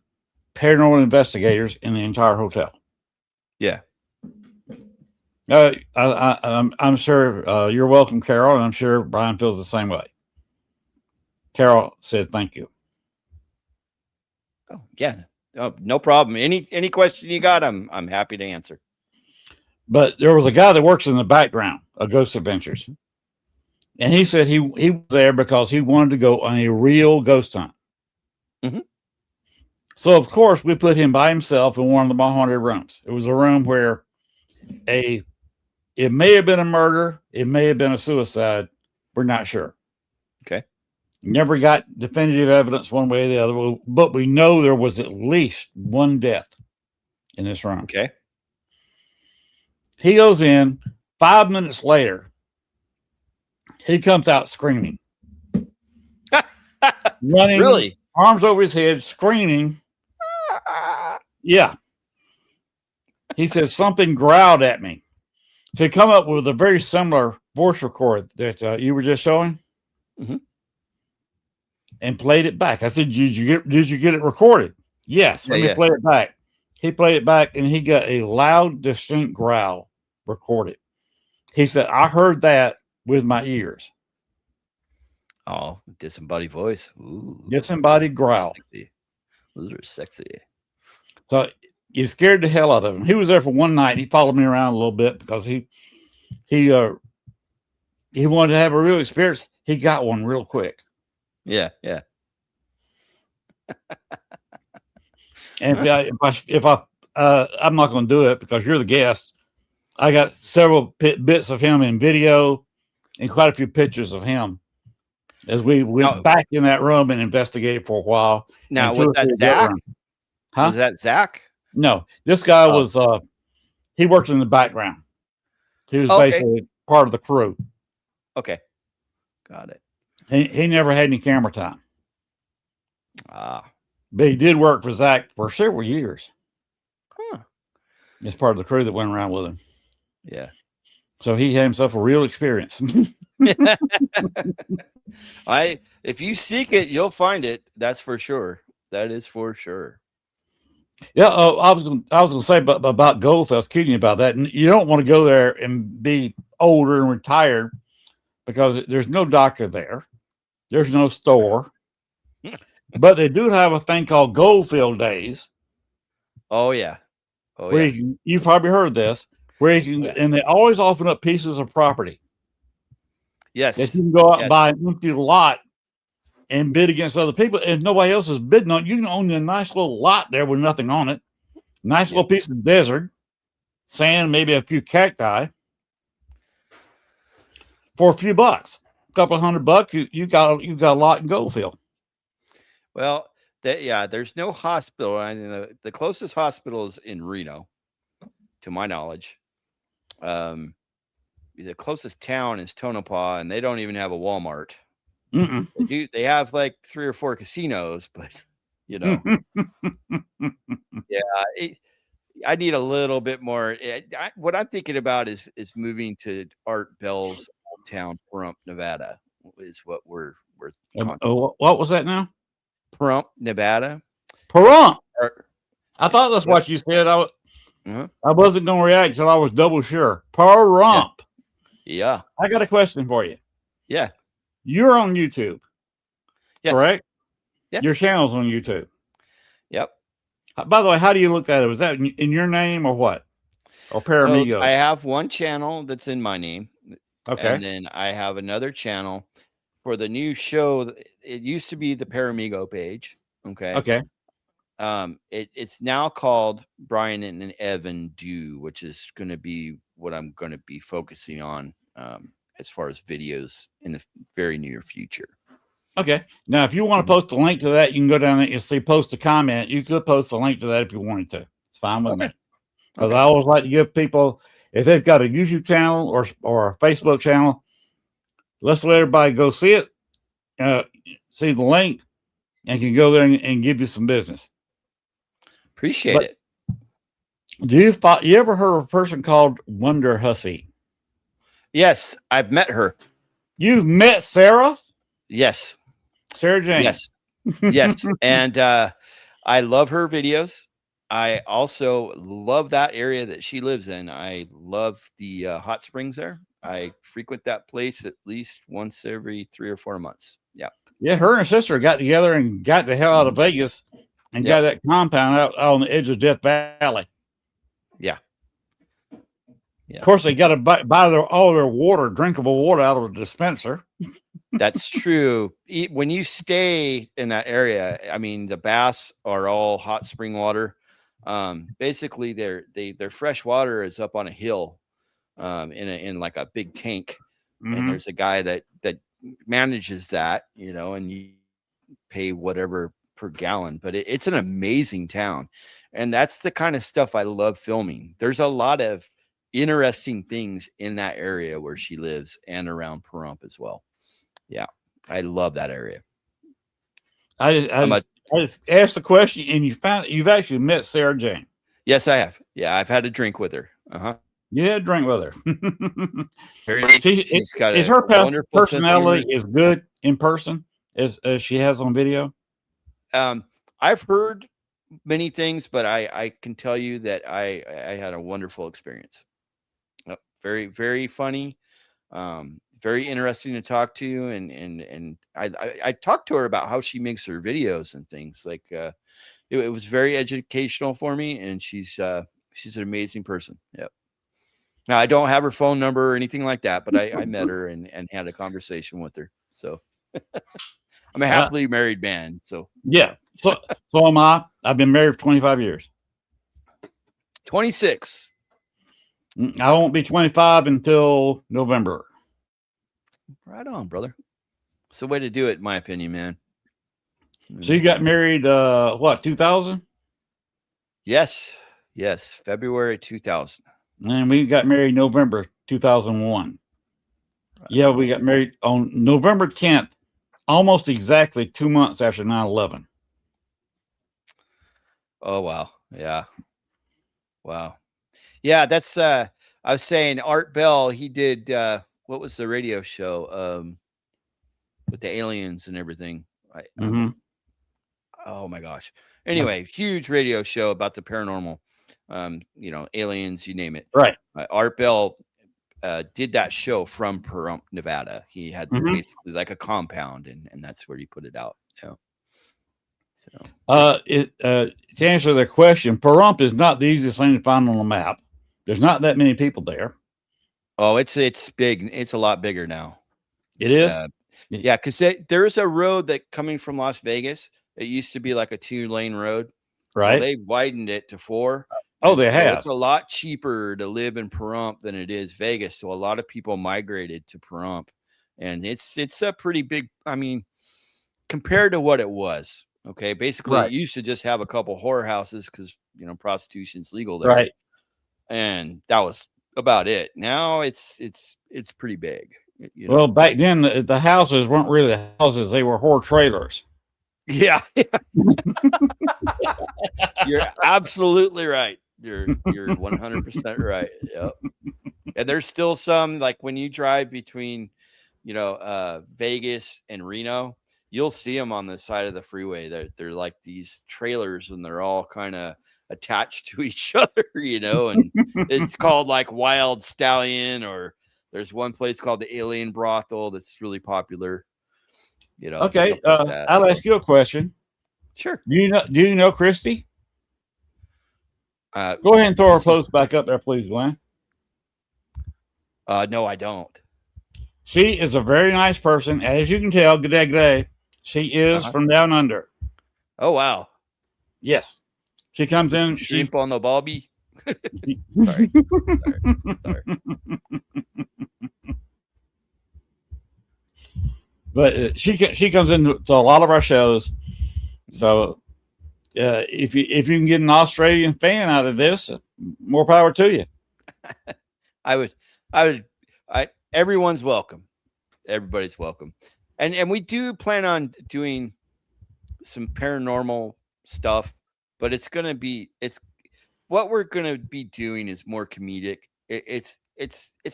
paranormal investigators in the entire hotel. Yeah. I'm sure you're welcome, Carol, and I'm sure Brian feels the same way. Carol said, "Thank you." Oh yeah, no problem. Any question you got, I'm happy to answer. But there was a guy that works in the background of Ghost Adventures, and he said he was there because he wanted to go on a real ghost hunt. Mm-hmm. So of course we put him by himself in one of the haunted rooms. It was a room where it may have been a murder, it may have been a suicide. We're not sure. Okay. Never got definitive evidence one way or the other, but we know there was at least one death in this room. Okay. He goes in. 5 minutes later, he comes out screaming. Running, really? Arms over his head, screaming. Yeah. He says something growled at me. So he come up with a very similar voice record that you were just showing. Mm-hmm. And played it back. I said, did you get it recorded? Yes. Let me play it back. He played it back and he got a loud, distinct growl recorded. He said, I heard that with my ears. Oh, disembodied voice. Ooh. Disembodied growl. Sexy. Those are sexy. So You scared the hell out of him. He was there for one night. He followed me around a little bit because he wanted to have a real experience. He got one real quick. Yeah, yeah. And I'm not going to do it because you're the guest. I got several bits of him in video and quite a few pictures of him as we went back in that room and investigated for a while. Now, was that Zach? Huh? Was that Zach? No, this guy was, he worked in the background. He was basically part of the crew. Okay. Got it. He never had any camera time. Ah. But he did work for Zach for several years. Huh. As part of the crew that went around with him. Yeah. So he had himself a real experience. If you seek it, you'll find it. That's for sure. That is for sure. Yeah, I was going to say about Goldfield. I was kidding you about that. And you don't want to go there and be older and retired because there's no doctor there. There's no store. But they do have a thing called Goldfield Days. Oh, yeah. Oh, where yeah. You've probably heard this. Where you can, and they always offer up pieces of property. Yes. That you can go out and buy an empty lot and bid against other people. If nobody else is bidding on it, you can own a nice little lot there with nothing on it. Nice little piece of desert, sand, maybe a few cacti. For a few bucks, a couple $100, you got a lot in Goldfield. Well, there's no hospital. I mean, the closest hospital is in Reno, to my knowledge. The closest town is Tonopah, and they don't even have a Walmart. They have like 3 or 4 casinos, but I need a little bit more. What I'm thinking about is moving to Art Bell's hometown, Pahrump, Nevada, is what we're what was that now? Pahrump, Nevada. Pahrump. I thought that's what you said. I wasn't going to react until I was double sure. Pahrump. Yeah. I got a question for you. Yeah. You're on YouTube. Yes. Correct? Yes. Your channel's on YouTube. Yep. By the way, how do you look at it? Was that in your name or what? Or Paramigo? So I have one channel that's in my name. Okay. And then I have another channel for the new show. It used to be the Paramigo page. Okay. Okay. It's now called Brian and Evan Do, which is going to be what I'm going to be focusing on as far as videos in the very near future. Okay. Now, if you want to post a link to that, you can go down there and see post a comment. You could post a link to that if you wanted to. It's fine with me. Because I always like to give people, if they've got a YouTube channel or a Facebook channel, let's let everybody go see it, see the link, and can go there and give you some business. Appreciate it. Do you ever heard of a person called Wonder Hussey? Yes, I've met her. You've met Sarah? Yes. Sarah Jane. Yes. Yes. And I love her videos. I also love that area that she lives in. I love the hot springs there. I frequent that place at least once every 3 or 4 months. Yeah. Yeah. Her and her sister got together and got the hell out of Vegas and got that compound out on the edge of Death Valley. Yeah. Yeah. Of course, they got to buy all their water, drinkable water, out of a dispenser. That's true. When you stay in that area, I mean, the baths are all hot spring water. Basically, their fresh water is up on a hill, in like a big tank, and there's a guy that manages that, and you pay whatever per gallon. But it's an amazing town, and that's the kind of stuff I love filming. There's a lot of interesting things in that area where she lives and around Pahrump as well. Yeah, I love that area. I just asked the question, and you've actually met Sarah Jane. Yes, I have. Yeah, I've had a drink with her. You had a drink with her. She's got her personality is good in person as she has on video? I've heard many things, but I can tell you that I had a wonderful experience. Very, very funny. Very interesting to talk to, and I talked to her about how she makes her videos and things like, it was very educational for me, and she's an amazing person. Yep. Now I don't have her phone number or anything like that, but I met her and had a conversation with her. So I'm a happily married man. So yeah. So am I. I've been married for 25 years. 26. I won't be 25 until November. Right on, brother. It's the way to do it, in my opinion, man. So you got married, what, 2000? Yes. February 2000. And we got married November 2001. Yeah, we got married on November 10th, almost exactly 2 months after 9/11. Oh, wow. Yeah. Wow. Yeah, that's I was saying Art Bell, he did what was the radio show with the aliens and everything. Oh my gosh. Anyway, huge radio show about the paranormal. Aliens, you name it. Right. Art Bell did that show from Pahrump, Nevada. He had basically like a compound, and that's where he put it out. So to answer the question, Pahrump is not the easiest thing to find on the map. There's not that many people there. Oh, it's big. It's a lot bigger now. It is. Yeah, because there's a road that coming from Las Vegas. It used to be like a 2-lane road. Right. Well, they widened it to 4. Oh, they have. It's a lot cheaper to live in Pahrump than it is Vegas. So a lot of people migrated to Pahrump, and it's a pretty big. I mean, compared to what it was. Okay, basically, it used to just have a couple whorehouses because prostitution's legal there. Right. And that was about it. Now it's pretty big. Well, back then the houses weren't really houses; they were whore trailers. Yeah. You're absolutely right. You're 100% right. Yep. And there's still some, like when you drive between, Vegas and Reno, you'll see them on the side of the freeway. They're like these trailers, and they're all kind of attached to each other, and it's called like Wild Stallion, or there's one place called the Alien Brothel that's really popular. Okay, like I'll ask you a question. Sure. Do you know Christy? Go ahead and throw her post back up there, please, Glenn. No, I don't. She is a very nice person, as you can tell. Good day. She is from down under. Oh wow. Yes. She comes in. Sheep on the Bobby. Sorry. But she comes into a lot of our shows. So if you can get an Australian fan out of this, more power to you. I would. Everyone's welcome. Everybody's welcome. And we do plan on doing some paranormal stuff, but what we're gonna be doing is more comedic. It's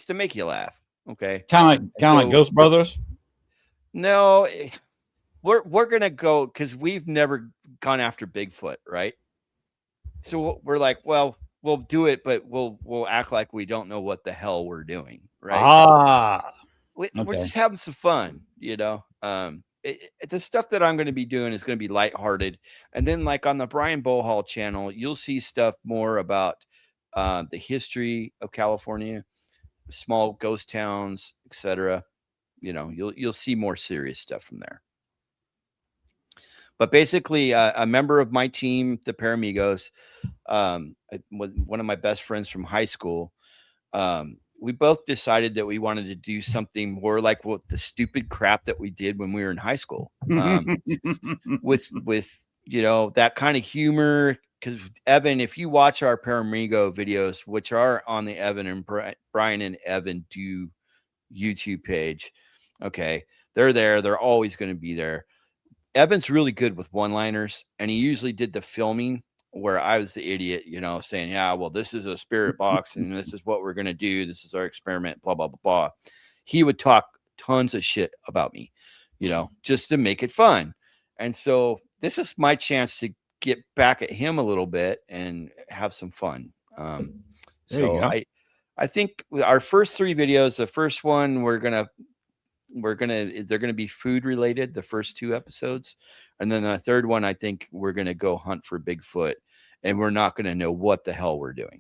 to make you laugh. Okay. Kind of like Ghost Brothers. No, we're gonna go because we've never gone after Bigfoot, right? So we're like, well, we'll do it, but we'll act like we don't know what the hell we're doing, right? We're just having some fun, The stuff that I'm going to be doing is going to be lighthearted, and then like on the Brian Bohall channel, you'll see stuff more about the history of California, small ghost towns, etc. You'll see more serious stuff from there. But basically, a member of my team, the Paramigos, one of my best friends from high school, we both decided that we wanted to do something more like what the stupid crap that we did when we were in high school, with that kind of humor. Because Evan, if you watch our Paramigo videos, which are on the Evan and Brian and Evan do YouTube page, okay, they're there. They're always going to be there. Evan's really good with one-liners, and he usually did the filming where I was the idiot, saying, yeah, well, this is a spirit box, and this is what we're going to do. This is our experiment, blah, blah, blah, blah. He would talk tons of shit about me, just to make it fun. And so this is my chance to get back at him a little bit and have some fun. So I think our first 3 videos, the first one, we're going to they're gonna be food related, the first 2 episodes, and then the third one, I think we're gonna go hunt for Bigfoot, and we're not gonna know what the hell we're doing.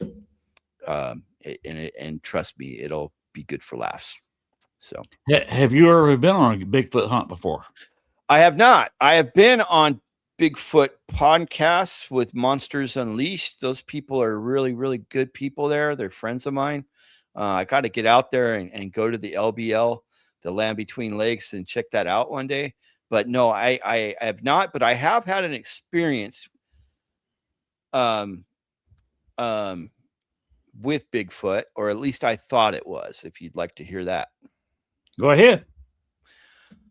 And trust me, it'll be good for laughs. So, Have you ever been on a Bigfoot hunt before? I have not. I have been on Bigfoot podcasts with Monsters Unleashed. Those people are really, really good people there. They're friends of mine. I got to get out there and go to the LBL, the Land Between Lakes, and check that out one day. But no, I have not. But I have had an experience with Bigfoot, or at least I thought it was, if you'd like to hear that. Go ahead.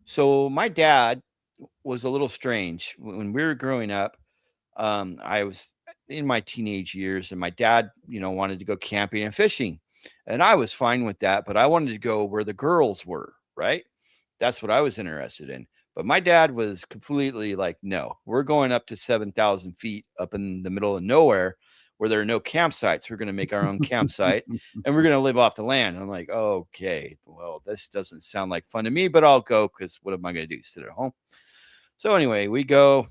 So my dad was a little strange when we were growing up. I was in my teenage years, and my dad, wanted to go camping and fishing, and I was fine with that, but I wanted to go where the girls were, right? That's what I was interested in. But my dad was completely like, no, we're going up to 7,000 feet up in the middle of nowhere where there are no campsites. We're going to make our own campsite, and we're going to live off the land. I'm like, okay, well, this doesn't sound like fun to me, but I'll go, because what am I going to do? Sit at home? So anyway, we go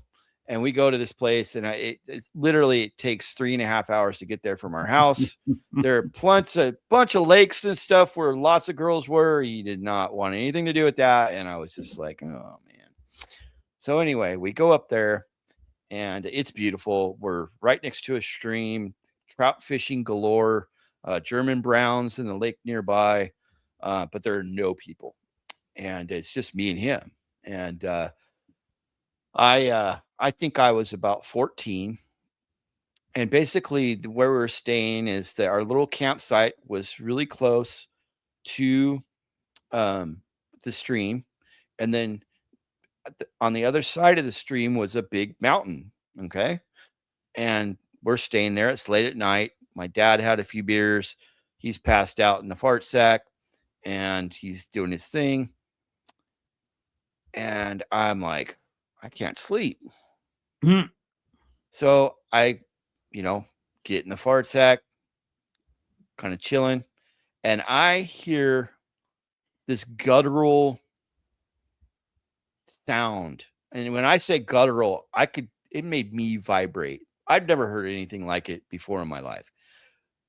to this place, and it literally takes 3.5 hours to get there from our house. There are a bunch of lakes and stuff where lots of girls were. He did not want anything to do with that. And I was just like, oh man. So anyway, we go up there, and it's beautiful. We're right next to a stream, trout fishing galore, German browns in the lake nearby. But there are no people, and it's just me and him. And, I think I was about 14, and basically where we were staying is that our little campsite was really close to the stream, and then on the other side of the stream was a big mountain. Okay, and we're staying there. It's late at night. My dad had a few beers. He's passed out in the fart sack, and he's doing his thing, and I'm like, I can't sleep. So I, get in the fart sack, kind of chilling, and I hear this guttural sound. And when I say guttural, it made me vibrate. I've never heard anything like it before in my life.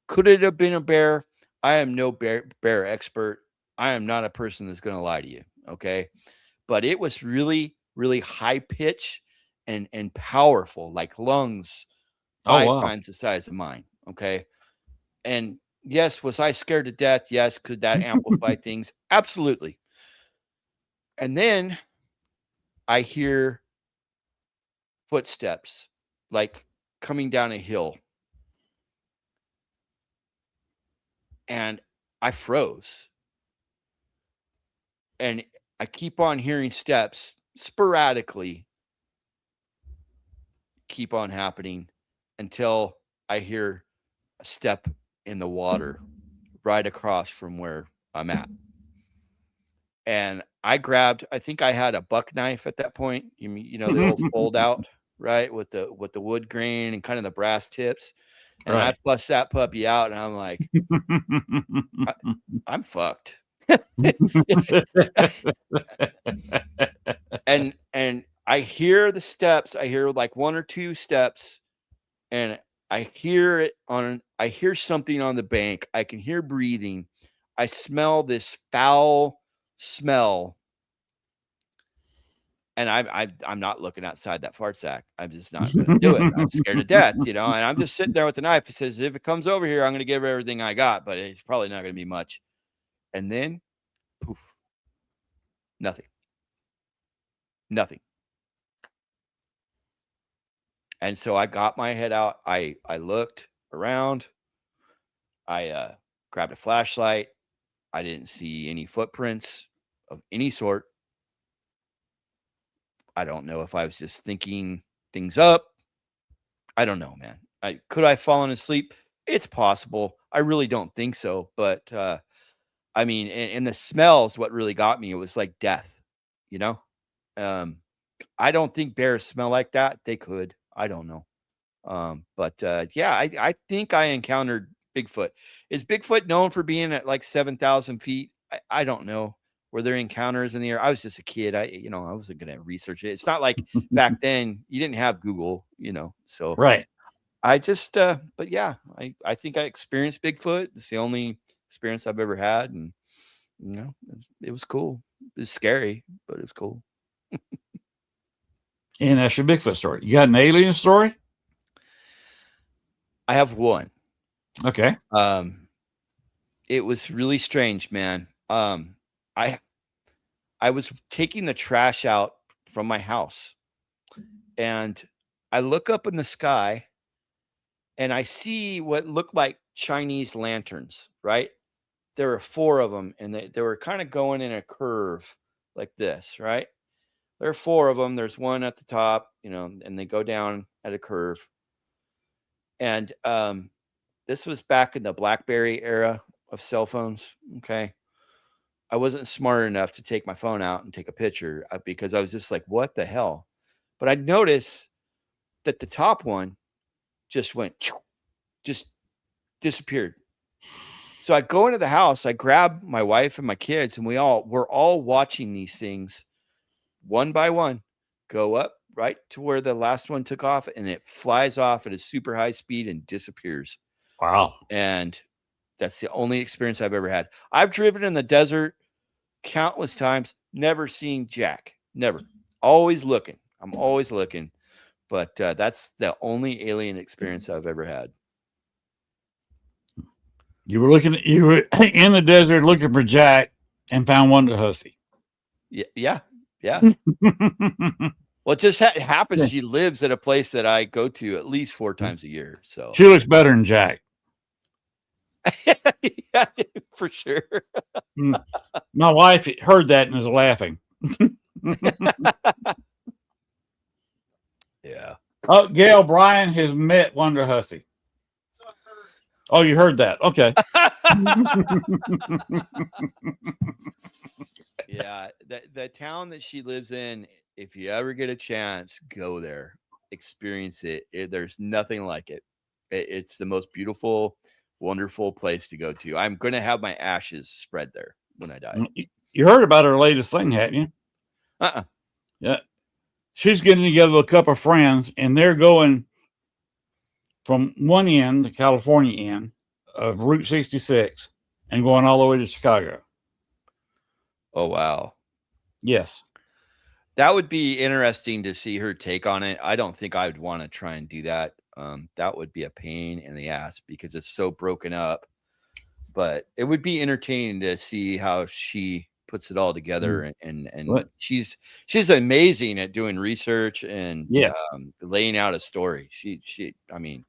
Could it have been a bear? I am no bear expert. I am not a person that's going to lie to you. Okay. But it was really, really high pitch and powerful, like lungs 5 times the size of mine. Okay. And yes, was I scared to death? Yes. Could that amplify things? Absolutely. And then I hear footsteps, like coming down a hill. And I froze. And I keep on hearing steps sporadically, keep on happening until I hear a step in the water right across from where I'm at. And I think I had a buck knife at that point. The old fold out, right? With the wood grain and kind of the brass tips. And right. I bust that puppy out, and I'm like, I'm fucked. and I hear the steps. I hear like 1 or 2 steps, and I hear something on the bank. I can hear breathing. I smell this foul smell, and I'm not looking outside that fart sack. I'm just not going to do it. I'm scared to death, and I'm just sitting there with a knife. It says, if it comes over here, I'm going to give everything I got, but it's probably not going to be much. And then, poof, nothing. And so I got my head out. I looked around. I grabbed a flashlight. I didn't see any footprints of any sort. I don't know if I was just thinking things up. I don't know, man. Could I have fallen asleep? It's possible. I really don't think so. But I mean, and the smells, what really got me, it was like death, I don't think bears smell like that. They could. I don't know. But yeah, I think I encountered Bigfoot. Is Bigfoot known for being at like 7,000 feet? I don't know. Were there encounters in the air? I was just a kid. I wasn't going to research it. It's not like back then you didn't have Google, so Right. I just, but yeah, I think I experienced Bigfoot. It's the only experience I've ever had. And, it was cool. It was scary, but it was cool. And that's your Bigfoot story. You got an alien story? I have one. Okay. It was really strange, man. I was taking the trash out from my house, and I look up in the sky and I see what looked like Chinese lanterns, right? There were 4 of them, and they were kind of going in a curve like this, right? There are 4 of them. There's one at the top, and they go down at a curve. And this was back in the BlackBerry era of cell phones. Okay. I wasn't smart enough to take my phone out and take a picture because I was just like, what the hell? But I noticed that the top one just disappeared. So I go into the house, I grab my wife and my kids, and we're all watching these things one by one go up right to where the last one took off, and it flies off at a super high speed and disappears. Wow. And that's the only experience I've ever had. I've driven in the desert countless times, never seen jack. Never. Always looking. I'm always looking. But that's the only alien experience I've ever had. You were in the desert looking for jack and found Wonder Hussy. Yeah. Well, it just happens. She lives at a place that I go to at least 4 times a year. So she looks better than Jack. Yeah, for sure. My wife heard that and was laughing. Yeah. Oh, Gail Bryan has met Wonder Hussy. Oh, you heard that? Okay. Yeah, the town that she lives in, if you ever get a chance, go there, experience it. There's nothing like it. It's the most beautiful, wonderful place to go to. I'm going to have my ashes spread there when I die. You heard about her latest thing, hadn't you? Yeah. She's getting together with a couple of friends, and they're going from one end, the California end of Route 66, and going all the way to Chicago. Oh, wow. Yes. That would be interesting to see her take on it. I don't think I would want to try and do that. That would be a pain in the ass because it's so broken up. But it would be entertaining to see how she puts it all together. And she's amazing at doing research and laying out a story. I mean,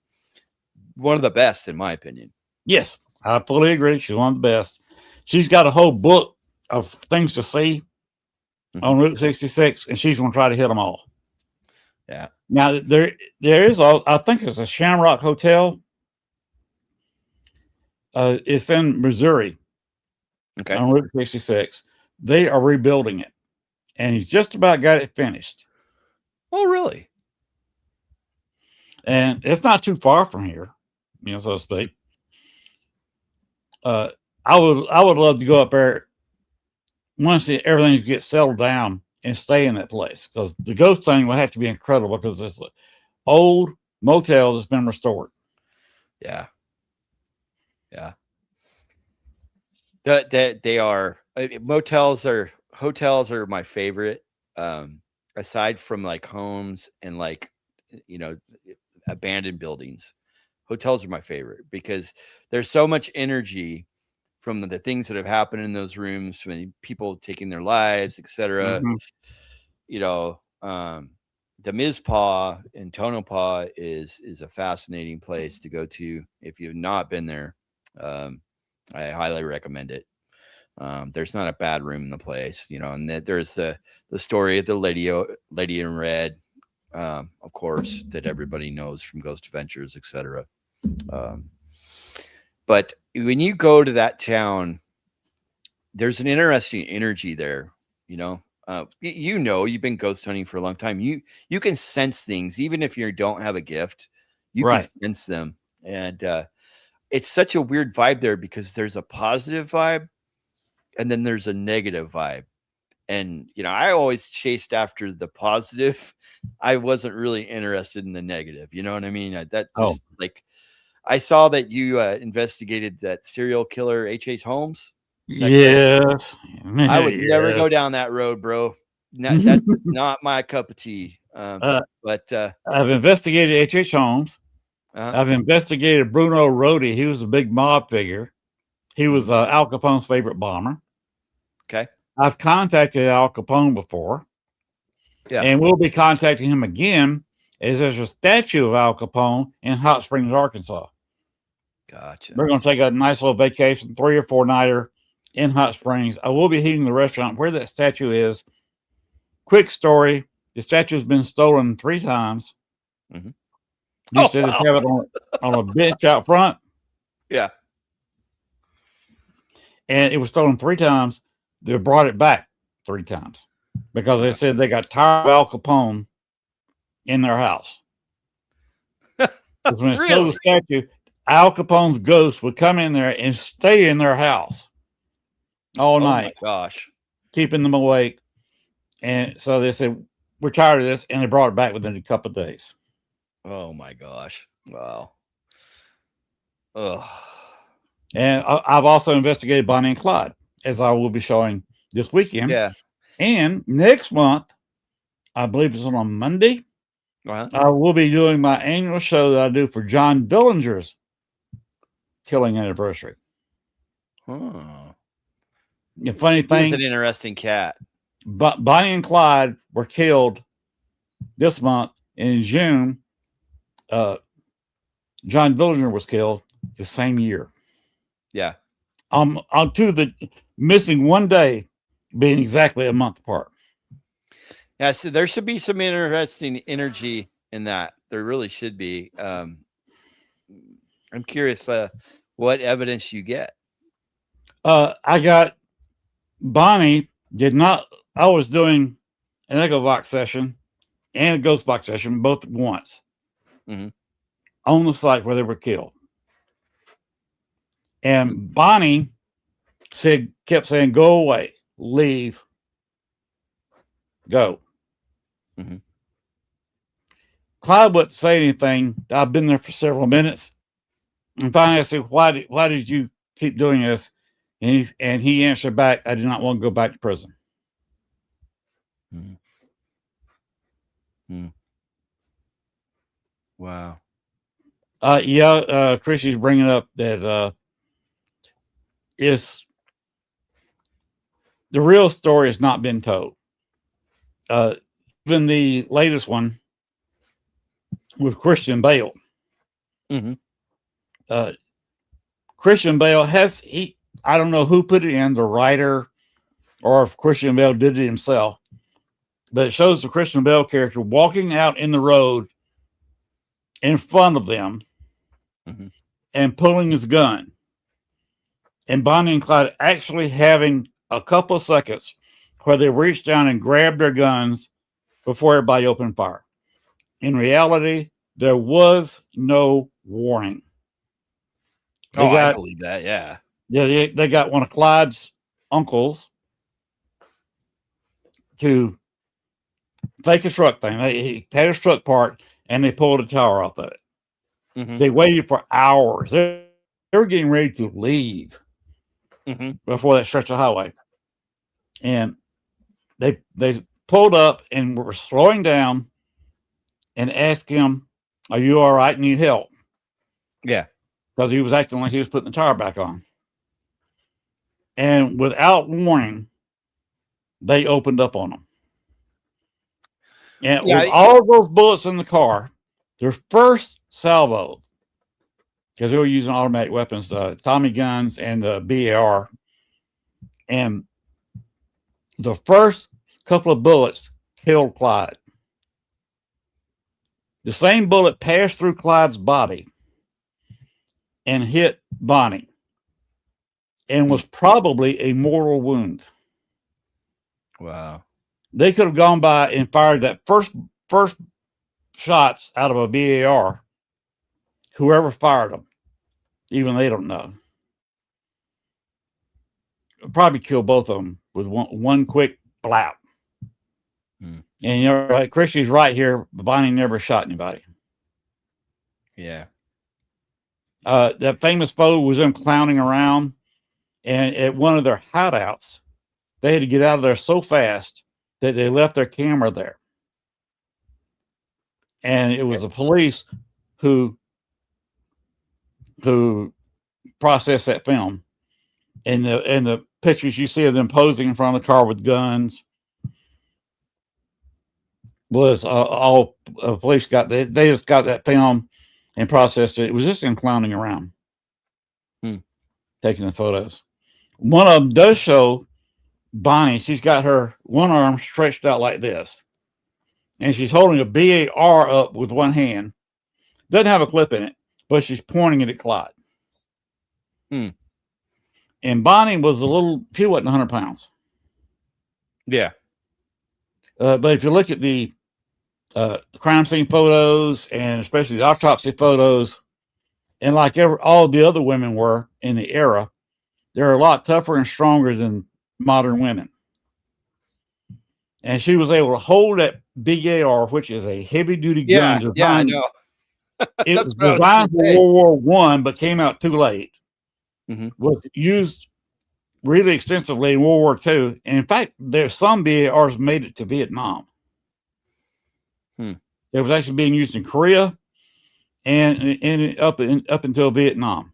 one of the best in my opinion. Yes, I fully agree. She's one of the best. She's got a whole book of things to see on Route 66, and she's going to try to hit them all. Yeah. Now there is, I think it's a Shamrock Hotel. It's in Missouri. Okay. On Route 66. They are rebuilding it, and he's just about got it finished. Oh, really? And it's not too far from here, so to speak. I would love to go up there once everything gets settled down and stay in that place, because the ghost thing will have to be incredible because it's an old motel that's been restored. Yeah. They are hotels are my favorite. Aside from like homes and like abandoned buildings, hotels are my favorite because there's so much energy from the things that have happened in those rooms, when people taking their lives, etc. The Mizpah in Tonopah is a fascinating place to go to. If you've not been there, I highly recommend it. There's not a bad room in the place, and there's the story of the lady in red, of course, that everybody knows from Ghost Adventures, etc. But when you go to that town, there's an interesting energy there. You've been ghost hunting for a long time. You can sense things, even if you don't have a gift, you can sense them. And it's such a weird vibe there because there's a positive vibe and then there's a negative vibe. And, you know, I always chased after the positive. I wasn't really interested in the negative. You know what I mean? That just like, I saw that you investigated that serial killer H.H. Holmes. Yes. I would never go down that road, bro. That's just not my cup of tea. But I've investigated H.H. Holmes. I've investigated Bruno Rodi. He was a big mob figure. He was Al Capone's favorite bomber. Okay. I've contacted Al Capone before. Yeah. And we'll be contacting him again, as there's a statue of Al Capone in Hot Springs, Arkansas. Gotcha. We're going to take a nice little vacation, 3 or 4 nighter in Hot Springs. I will be hitting the restaurant where that statue is. Quick story. The statue has been stolen 3 times. Mm-hmm. You said it's have it on a bench out front. Yeah. And it was stolen 3 times. They brought it back 3 times because they said they got tired of Al Capone in their house. When they stole the statue, Al Capone's ghost would come in there and stay in their house all night. Oh my gosh. Keeping them awake. And so they said, we're tired of this. And they brought it back within a couple of days. Oh my gosh. Wow. Ugh. And I've also investigated Bonnie and Clyde, as I will be showing this weekend. Yeah. And next month, I believe it's on a Monday, I will be doing my annual show that I do for John Dillinger's killing anniversary. Huh. The funny thing, he's an interesting cat. But Bonnie and Clyde were killed this month. In June, John Dillinger was killed the same year. Yeah. On to the missing one day being exactly a month apart. Yeah, so there should be some interesting energy in that. There really should be. I'm curious what evidence you get. I got Bonnie did not. I was doing an Echo Box session and a Ghost Box session both at once on the site where they were killed. And Bonnie kept saying, "Go away, leave, go." Clyde wouldn't say anything. I've been there for several minutes, and finally I said, "Why did you keep doing this?" And he answered back, "I did not want to go back to prison." Wow. Chrissy's bringing up that is the real story has not been told. Even the latest one with Christian Bale. Christian Bale I don't know who put it in, the writer, or if Christian Bale did it himself, but it shows the Christian Bale character walking out in the road in front of them and pulling his gun. And Bonnie and Clyde actually having a couple of seconds where they reached down and grabbed their guns before everybody opened fire. In reality, there was no warning. I believe that. Yeah. Yeah, they got one of Clyde's uncles to fake a truck thing. He had his truck parked, and they pulled a tower off of it. They waited for hours. They were getting ready to leave before that stretch of highway, and they pulled up and were slowing down and asked him, "Are you all right? Need help?" Yeah, because he was acting like he was putting the tire back on. And without warning, they opened up on him. And with all those bullets in the car, their first salvo, because they were using automatic weapons, Tommy guns and the BAR, and the first couple of bullets killed Clyde. The same bullet passed through Clyde's body and hit Bonnie, and was probably a mortal wound. Wow. They could have gone by and fired that first shots out of a BAR. Whoever fired them, even they don't know. probably kill both of them with one quick blap. Hmm. And you know, like Christy's right here. Bonnie never shot anybody. Yeah. That famous photo was them clowning around, and at one of their hideouts, they had to get out of there so fast that they left their camera there. And it was the police who processed that film. And the pictures you see of them posing in front of the car with guns was all police got. They just got that film and processed it. It was just them clowning around, taking the photos. One of them does show Bonnie. She's got her one arm stretched out like this, and she's holding a BAR up with one hand. Doesn't have a clip in it, but she's pointing it at Clyde. And Bonnie was she wasn't 100 pounds. Yeah. But if you look at the crime scene photos, and especially the autopsy photos, and like all the other women were in the era, they're a lot tougher and stronger than modern women. And she was able to hold that big AR, which is a heavy-duty gun. Yeah, I know. It was designed for World War I, but came out too late. Was used really extensively in World War II. And in fact, there's some BARs made it to Vietnam. It was actually being used in Korea and up until Vietnam.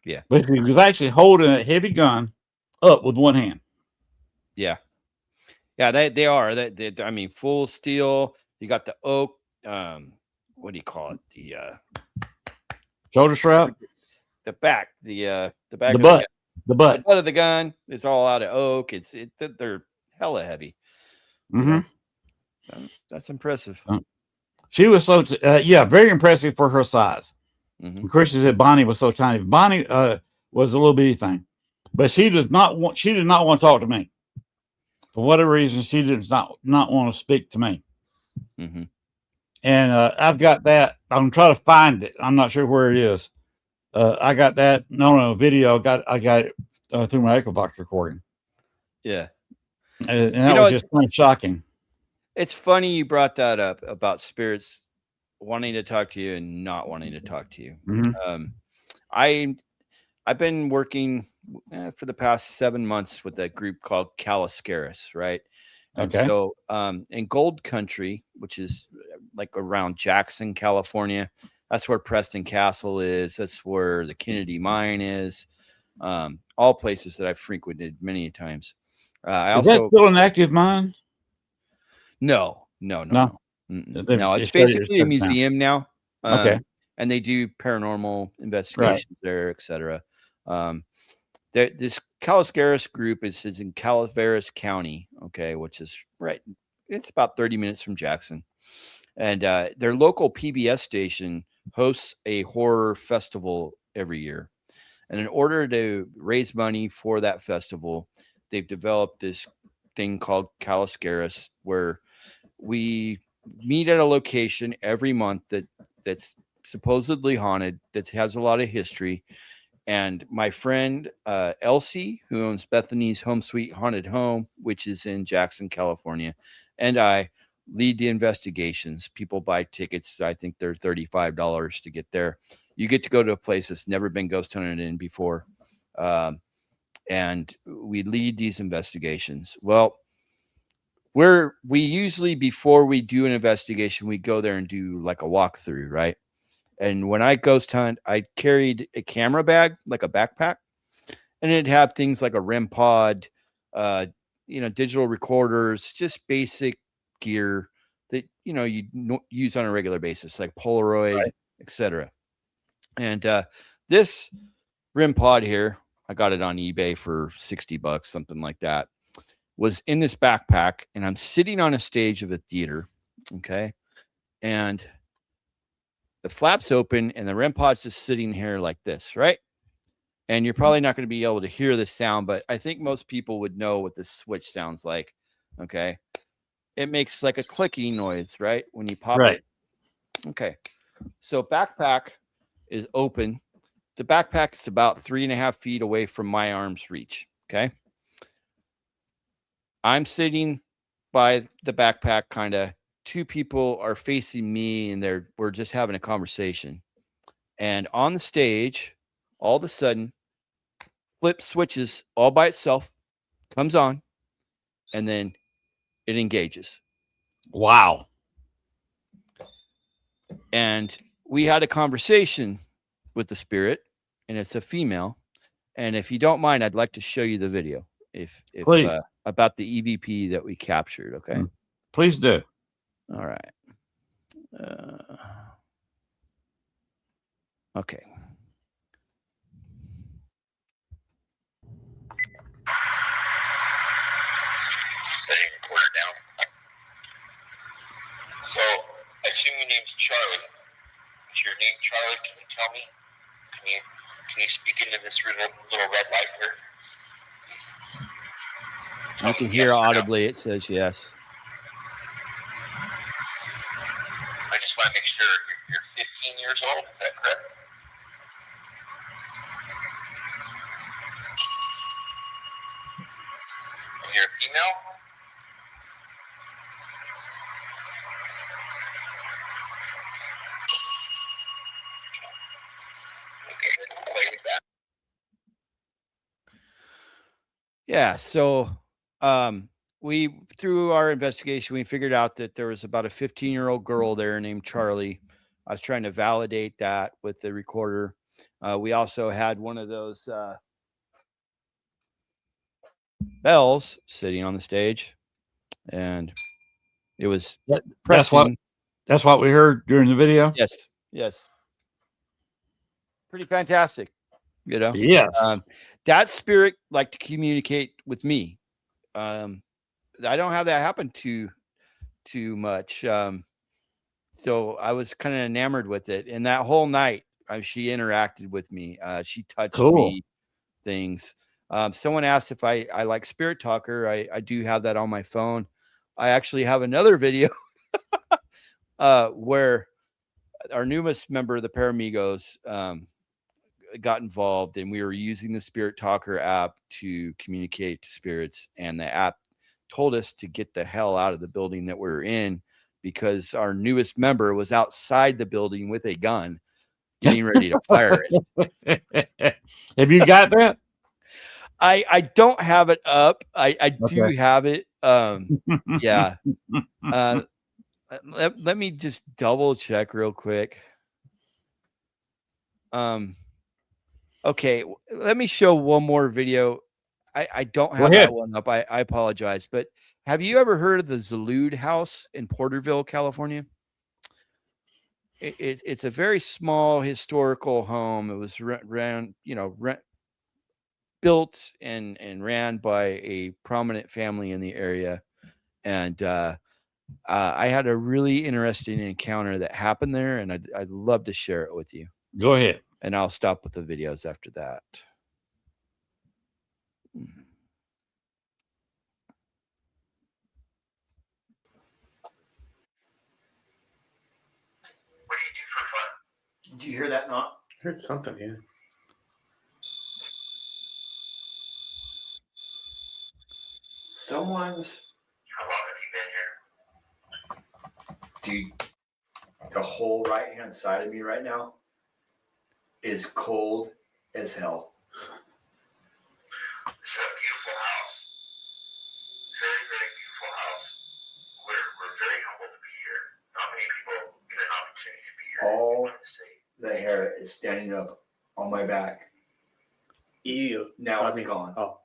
Yeah. But he was actually holding a heavy gun up with one hand. Yeah. Yeah, they are. I mean, full steel. You got the oak. What do you call it? The shoulder strap. The back. The back. The butt. The butt. The butt of the gun is all out of oak. They're hella heavy. That's impressive. She was so very impressive for her size. Christian said Bonnie was so tiny. Bonnie was a little bitty thing, but she did not want to talk to me. For whatever reason, she did not want to speak to me. And I've got that. I'm trying to find it. I'm not sure where it is. I got that. No video. I got it through my EchoBox recording. Yeah. And that was just kind of shocking. It's funny you brought that up about spirits wanting to talk to you and not wanting to talk to you. I've been working for the past 7 months with a group called Caliscaris, right? And so in Gold Country, which is like around Jackson, California, that's where Preston Castle is. That's where the Kennedy Mine is. All places that I've frequented many times. Is that still an active mine? No. No, it's basically a museum now. And they do paranormal investigations there, etc. This Caliscaris group is in Calaveras County, which is right. It's about 30 minutes from Jackson. And their local PBS station hosts a horror festival every year. And in order to raise money for that festival, they've developed this thing called Caliscaris, where we meet at a location every month that's supposedly haunted, that has a lot of history. And my friend Elsie, who owns Bethany's Home Sweet Haunted Home, which is in Jackson, California, and I lead the investigations. People buy tickets. I think they're $35 to get there. You get to go to a place that's never been ghost hunted in before. And we lead these investigations. Well, we usually, before we do an investigation, we go there and do like a walkthrough, right? And when I ghost hunt, I carried a camera bag, like a backpack, and it'd have things like a REM pod, digital recorders, just basic gear that, you use on a regular basis, like Polaroid, etc. And this REM pod here, I got it on eBay for $60, something like that, was in this backpack, and I'm sitting on a stage of a theater. And the flap's open and the REM pod's just sitting here like this, right? And you're probably not going to be able to hear the sound, but I think most people would know what this switch sounds like. It makes like a clicking noise, right? When you pop it. So backpack is open. The backpack is about 3.5 feet away from my arm's reach. I'm sitting by the backpack, kind of. Two people are facing me, and we're just having a conversation. And on the stage, all of a sudden, flip switches all by itself, comes on, and then it engages. Wow. And we had a conversation with the spirit, and it's a female. And if you don't mind, I'd like to show you the video if Please. About the EVP that we captured. Okay. Please do. All right. Okay. Setting recorder down. So, I assume your name's Charlie. Is your name Charlie? Can you tell me? Can you speak into this little red light here? You can hear audibly. It says yes. I just want to make sure you're 15 years old. Is that correct? And you're a female? Okay, let's play with that. Yeah. So, we, through our investigation, we figured out that there was about a 15-year-old girl there named Charlie. I was trying to validate that with the recorder. We also had one of those bells sitting on the stage, and it was pressing. That's what we heard during the video. Yes. Yes. Pretty fantastic. You know? Yes. That spirit liked to communicate with me. I don't have that happen too much. So I was kind of enamored with it. And that whole night, she interacted with me. She touched me, things. Someone asked if I like Spirit Talker. I do have that on my phone. I actually have another video where our newest member of the Paramigos got involved, and we were using the Spirit Talker app to communicate to spirits, and the app told us to get the hell out of the building that we were in because our newest member was outside the building with a gun getting ready to fire it. Have you got that? I don't have it up. I do have it. Yeah. Let me just double check real quick. Okay, let me show one more video. I don't have that one up. I apologize. But have you ever heard of the Zalud House in Porterville, California? It's a very small historical home. It was built and ran by a prominent family in the area. And I had a really interesting encounter that happened there, and I'd love to share it with you. Go ahead. And I'll stop with the videos after that. What do you do for fun? Did you hear that knock? I heard something, yeah. Someone's. How long have you been here? Dude, the whole right-hand side of me right now is cold as hell. This is a beautiful house. Very, very beautiful house. We're very humbled to be here. Not many people get an opportunity to be here. All the hair is standing up on my back. Ew. Now it's gone. Oh.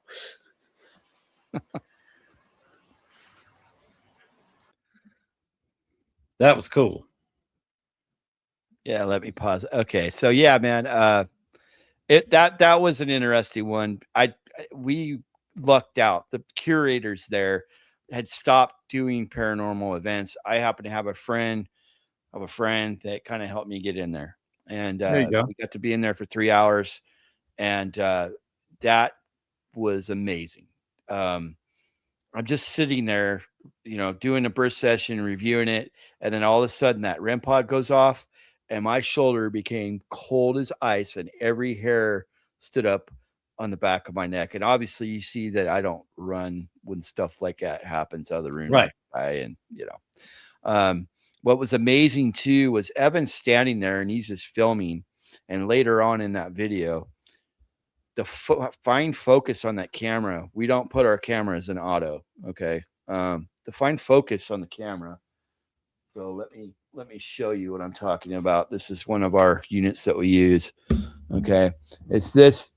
That was cool. Yeah, let me pause. Okay, so yeah, man, that was an interesting one. We lucked out. The curators there had stopped doing paranormal events. I happen to have a friend that kind of helped me get in there, and There you go. we got to be in there for 3 hours, and that was amazing. I'm just sitting there, doing a burst session, reviewing it, and then all of a sudden that REM pod goes off, and my shoulder became cold as ice, and every hair stood up on the back of my neck. And obviously you see that I don't run when stuff like that happens out of the room. Right. And what was amazing too was Evan's standing there and he's just filming. And later on in that video, the fine focus on that camera, we don't put our cameras in auto. Okay. The fine focus on the camera. So let me show you what I'm talking about. This is one of our units that we use. Okay. It's this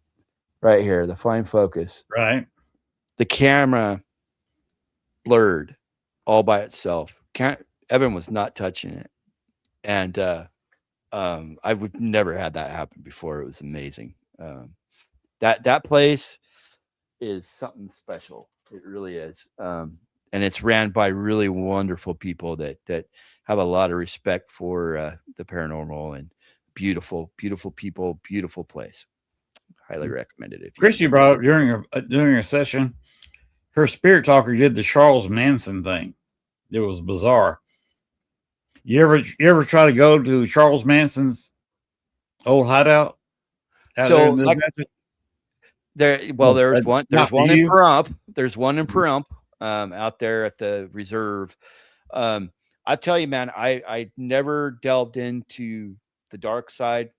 right here, the fine focus. Right. The camera blurred all by itself. Evan was not touching it. And I would never had that happen before. It was amazing. That place is something special. It really is. And it's ran by really wonderful people that have a lot of respect for the paranormal, and beautiful people, beautiful place. Highly recommended it. Christy brought up during a session, her spirit talker did the Charles Manson thing. It was bizarre. You ever try to go to Charles Manson's old hideout? So like, there's one in Pahrump. There's one in Pahrump, out there at the reserve. I tell you, man, I never delved into the dark side.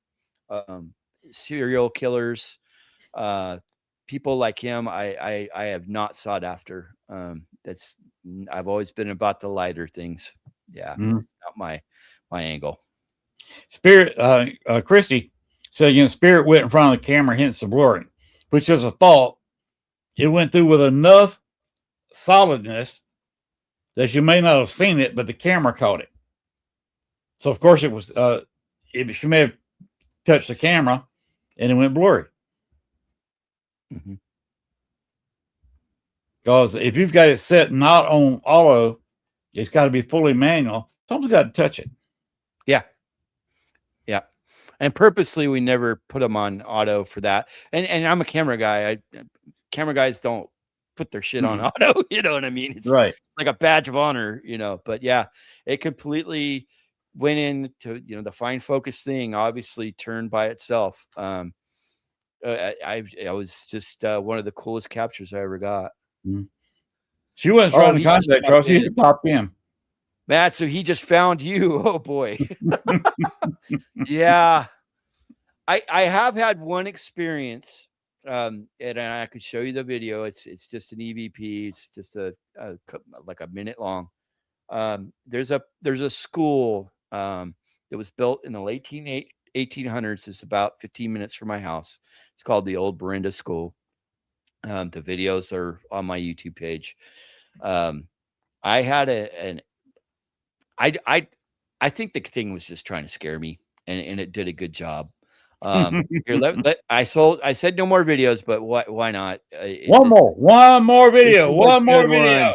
Serial killers, people like him, I have not sought after. I've always been about the lighter things. Yeah, it's not my angle. Spirit, Christy said, spirit went in front of the camera, hence the blurring, which is a thought. It went through with enough solidness that you may not have seen it, but the camera caught it. So of course it was, she may have touched the camera and it went blurry. Because if you've got it set not on auto, it's got to be fully manual. Someone's got to touch it. Yeah. And purposely, we never put them on auto for that. And I'm a camera guy. Camera guys don't put their shit on auto. You know what I mean? It's right. Like a badge of honor, but yeah, it completely went into, the fine focus thing, obviously turned by itself. I was just one of the coolest captures I ever got. She wasn't trying to contact Charles. She popped in. Matt, so he just found you. Oh boy. Yeah. I have had one experience, and I could show you the video. It's just an EVP. It's just like a minute long. There's a school that was built in the late 1800s. It's about 15 minutes from my house. It's called the Old Berinda School. The videos are on my YouTube page. I had I think the thing was just trying to scare me, and it did a good job. Here, I said no more videos, but why not? One more video.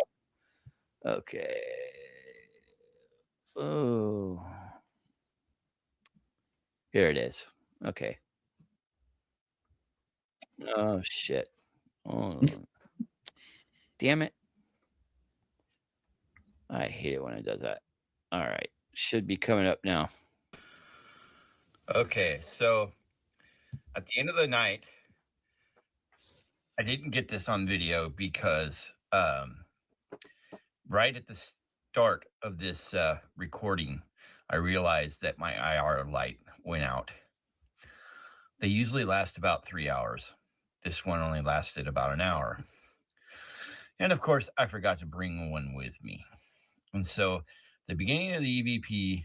Okay. Oh, here it is. Okay. Oh shit. Oh, damn it. I hate it when it does that. All right. Should be coming up now. Okay. So at the end of the night, I didn't get this on video because right at the start of this recording, I realized that my IR light went out. They usually last about 3 hours. This one only lasted about an hour. And of course, I forgot to bring one with me. And so the beginning of the EVP,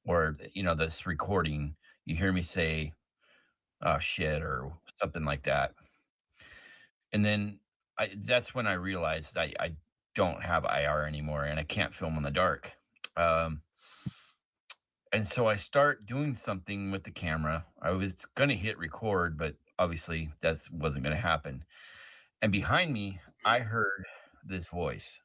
or, this recording, you hear me say, oh shit, or something like that. And then that's when I realized I don't have IR anymore and I can't film in the dark. And so I start doing something with the camera. I was going to hit record, but obviously that wasn't going to happen. And behind me, I heard this voice.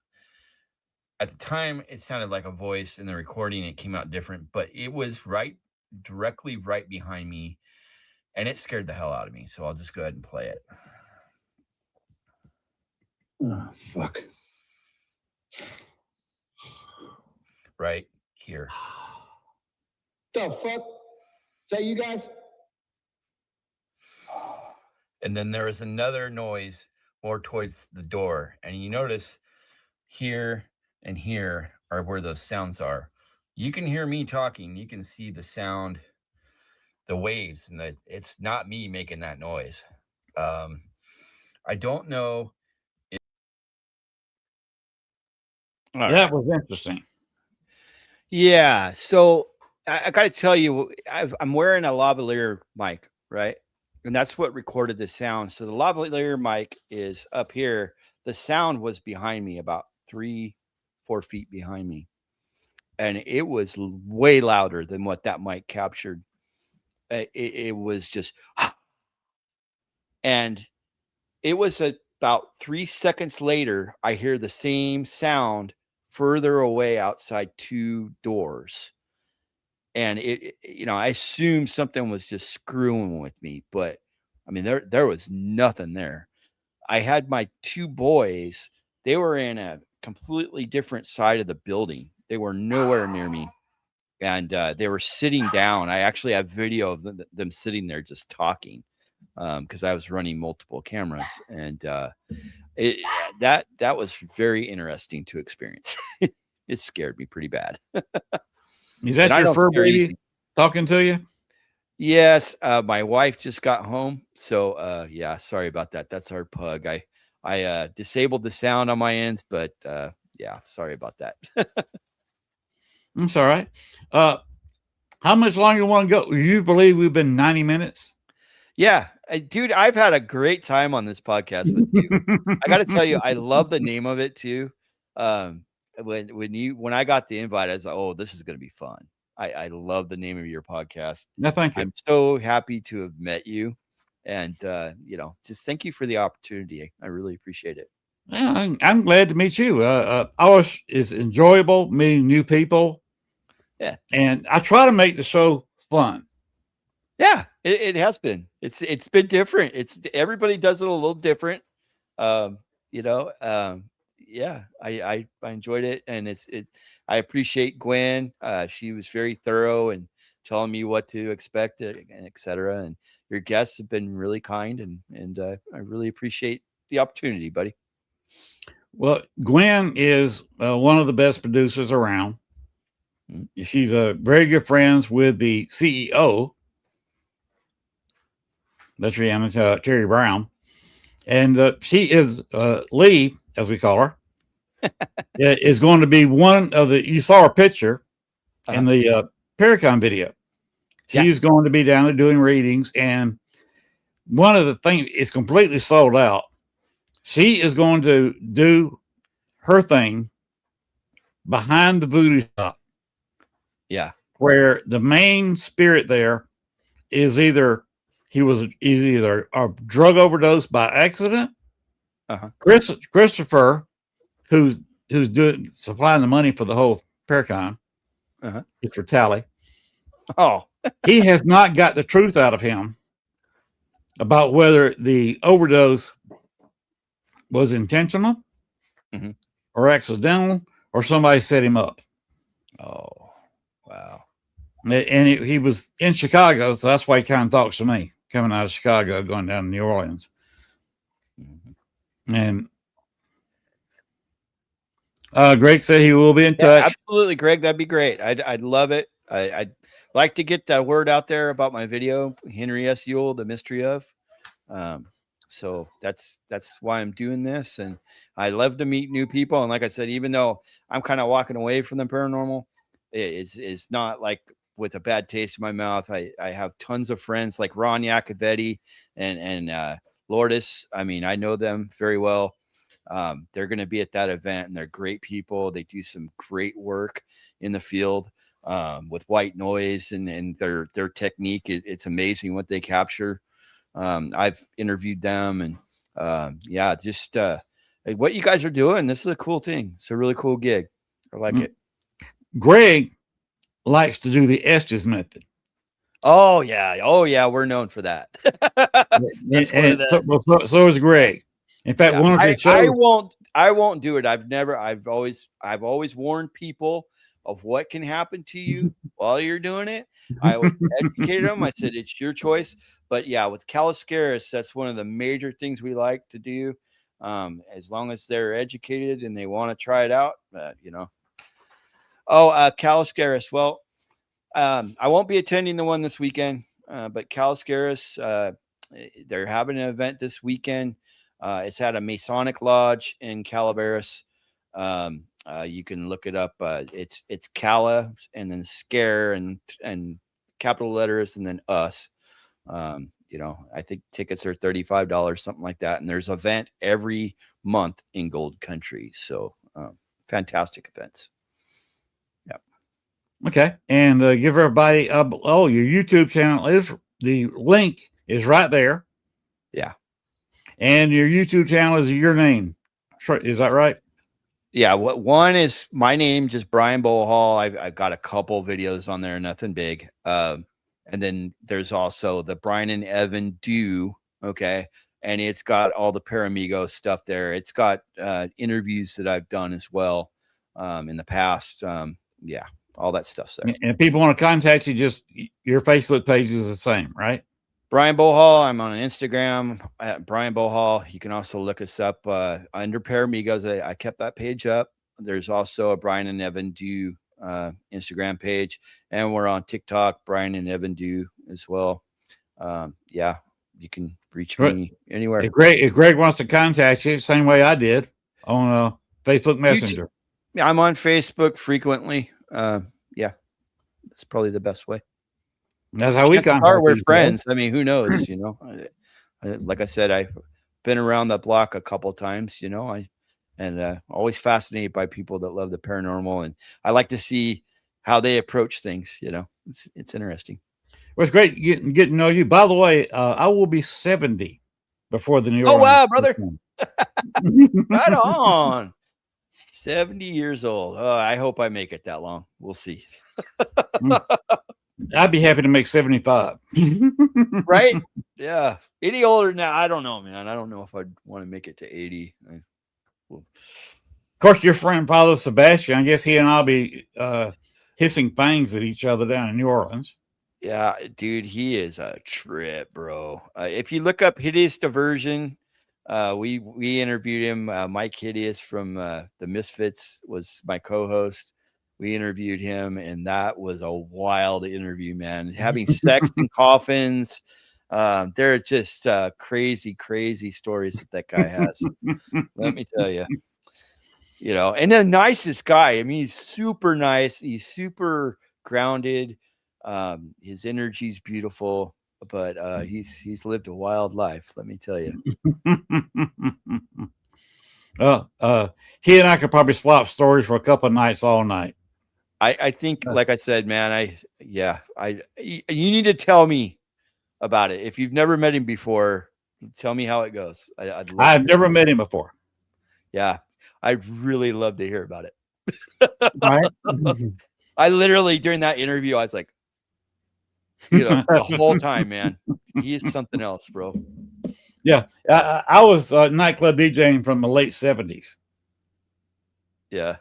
At the time, it sounded like a voice. In the recording, it came out different, but it was directly right behind me, and it scared the hell out of me. So I'll just go ahead and play it. Oh, fuck. Right here. The fuck? Is that you guys? And then there was another noise more towards the door. And you notice here and here are where those sounds are. You can hear me talking. You can see the sound, the waves, and it's not me making that noise. I don't know. That was interesting. Yeah. So I got to tell you, I'm wearing a lavalier mic, right? And that's what recorded the sound. So the lavalier mic is up here. The sound was behind me, about 3-4 feet behind me. And it was way louder than what that mic captured. It was just, and it was about 3 seconds later, I hear the same sound further away outside 2 doors. And I assumed something was just screwing with me, but I mean, there was nothing there. I had my 2 boys, they were in a completely different side of the building. They were nowhere near me. And they were sitting down. I actually have video of them sitting there just talking, because I was running multiple cameras, and that was very interesting to experience. It scared me pretty bad. Is that your fur baby talking to you? Yes, my wife just got home, so yeah, sorry about that. That's our pug. I disabled the sound on my end, but yeah, sorry about that. That's all right. How much longer you want to go? You believe we've been 90 minutes? Yeah, dude, I've had a great time on this podcast with you. I got to tell you, I love the name of it too. When I got the invite, I was like, oh, this is going to be fun. I love the name of your podcast. No, thank you. I'm so happy to have met you, and just thank you for the opportunity. I really appreciate it. Yeah, I'm glad to meet you. Ours is enjoyable, meeting new people. Yeah, and I try to make the show fun. Yeah, it has been. It's been different. Everybody does it a little different. Yeah, I enjoyed it, and I appreciate Gwen. She was very thorough and telling me what to expect, and etc. And your guests have been really kind, and I really appreciate the opportunity, buddy. Well, Gwen is one of the best producers around. Mm-hmm. She's very good friends with the CEO. That's Rihanna, Terry Brown. And she is, Lee, as we call her, is going to be one of you saw her picture in the Paracon video. She's going to be down there doing readings. And one of the things is completely sold out. She is going to do her thing behind the voodoo shop. Yeah. Where the main spirit there is either a drug overdose by accident. Christopher, who's supplying the money for the whole Paracon, it's for Tally. Oh, he has not got the truth out of him about whether the overdose was intentional or accidental, or somebody set him up. Oh, wow. And he was in Chicago, so that's why he kind of talks to me, coming out of Chicago, going down to New Orleans. And Greg said he will be in touch. Absolutely, Greg. That'd be great. I'd love it. I'd like to get that word out there about my video, Henry S. Yule, The Mystery of. So that's why I'm doing this. And I love to meet new people. And like I said, even though I'm kind of walking away from the paranormal, it's not like with a bad taste in my mouth. I have tons of friends like Ron Iacovetti and Lourdes. I mean, I know them very well. They're going to be at that event, and they're great people. They do some great work in the field with white noise and their technique. It's amazing what they capture. I've interviewed them, and just what you guys are doing. This is a cool thing. It's a really cool gig. I like it. Greg likes to do the Estes method. Oh yeah, we're known for that. So is Greg. In fact, one of his shows, I won't do it. I've always warned people of what can happen to you while you're doing it. I educated them. I said, it's your choice. But yeah, with Caliscaris, that's one of the major things we like to do. As long as they're educated and they want to try it out, you know. Oh, Caliscaris. Well, I won't be attending the one this weekend, but Caliscaris, they're having an event this weekend. It's at a Masonic lodge in Calaveras. You can look it up. It's Cala and then scare and capital letters and then us. You know, I think tickets are $35, something like that. And there's an event every month in Gold Country. So fantastic events. Yeah. Okay. And give everybody, your YouTube channel is, the link is right there. Yeah. And your YouTube channel is your name. Is that right? Yeah. What one is my name, just Brian Bohall. I've got a couple videos on there, nothing big. And then there's also the Brian and Evan Do. Okay. And it's got all the Paramigo stuff there. It's got interviews that I've done as well in the past. Yeah. All that stuff's there. And if people want to contact you, just your Facebook page is the same, right? Brian Bohall. I'm on Instagram at Brian Bohall. You can also look us up under Paramigos. I kept that page up. There's also a Brian and Evan Do Instagram page, and we're on TikTok, Brian and Evan Do as well. Yeah, you can reach me anywhere. If Greg wants to contact you, same way I did on Facebook Messenger. Yeah, I'm on Facebook frequently. Yeah, that's probably the best way. That's how we contact. We're friends. I mean, who knows? You know, like I said, I've been around the block a couple times. You know, always fascinated by people that love the paranormal, and I like to see how they approach things. You know, it's interesting. Well, it's great getting to know you. By the way, I will be 70 before the New Orleans. Oh wow, brother! Right on. 70 years old. Oh, I hope I make it that long. We'll see. I'd be happy to make 75. Right? Yeah. Any older now? I don't know, man. I don't know if I'd want to make it to 80. Of course, your friend Father Sebastian, I guess he and I'll be hissing fangs at each other down in New Orleans. Yeah, dude, he is a trip, bro. If you look up Hideous Diversion, we interviewed him. Mike Hideous from the Misfits was my co-host. We interviewed him, and that was a wild interview, man. Having sex in coffins. They're just crazy, crazy stories that guy has. Let me tell you. You know, and the nicest guy. I mean, he's super nice. He's super grounded. His energy's beautiful, but he's lived a wild life. Let me tell you. He and I could probably swap stories for a couple of nights all night. I think, like I said, man, you need to tell me about it. If you've never met him before, tell me how it goes. I've never met him before. Yeah. I'd really love to hear about it. Right. I literally, during that interview, I was like, you know, the whole time, man, he is something else, bro. Yeah. I was nightclub DJing from the late 70s. Yeah.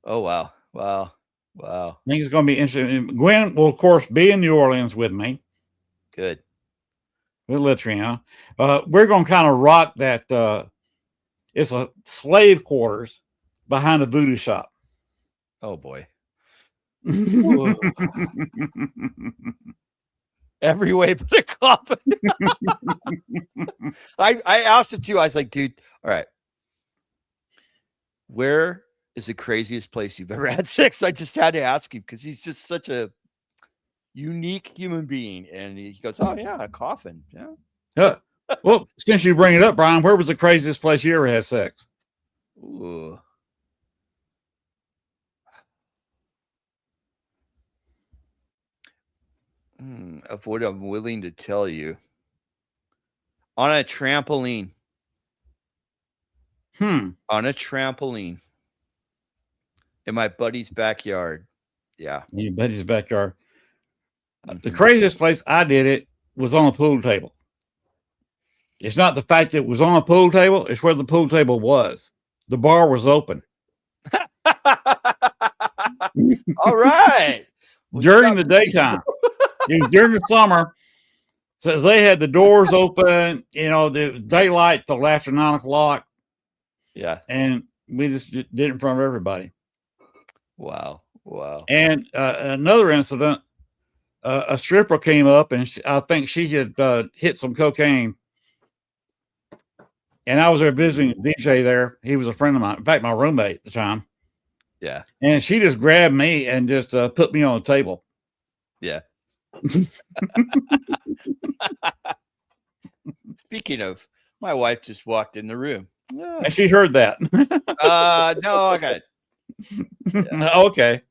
Oh, wow. Wow. Wow. I think it's going to be interesting. Gwen will, of course, be in New Orleans with me. Good. We'll let you know. We're going to kind of rock that. It's a slave quarters behind a voodoo shop. Oh, boy. Every way but a coffin. I asked him too. I was like, dude, all right. Where is the craziest place you've ever had sex? I just had to ask him because he's just such a unique human being. And he goes, oh, yeah, a coffin. Yeah. Well, since you bring it up, Brian, where was the craziest place you ever had sex? Ooh. Of what I'm willing to tell you. On a trampoline. On a trampoline. In my buddy's backyard. Yeah. In your buddy's backyard. The craziest place I did it was on a pool table. It's not the fact that it was on a pool table. It's where the pool table was. The bar was open. All right. Well, you during got the me. daytime. It was during the summer. So they had the doors open, you know, the daylight till after 9 o'clock. Yeah. And we just did it in front of everybody. Wow. Wow. And another incident, a stripper came up and I think she had hit some cocaine. And I was there visiting a DJ there. He was a friend of mine. In fact, my roommate at the time. Yeah. And she just grabbed me and just put me on the table. Yeah. Speaking of, my wife just walked in the room. And she heard that. No, I got it. Yeah. Okay.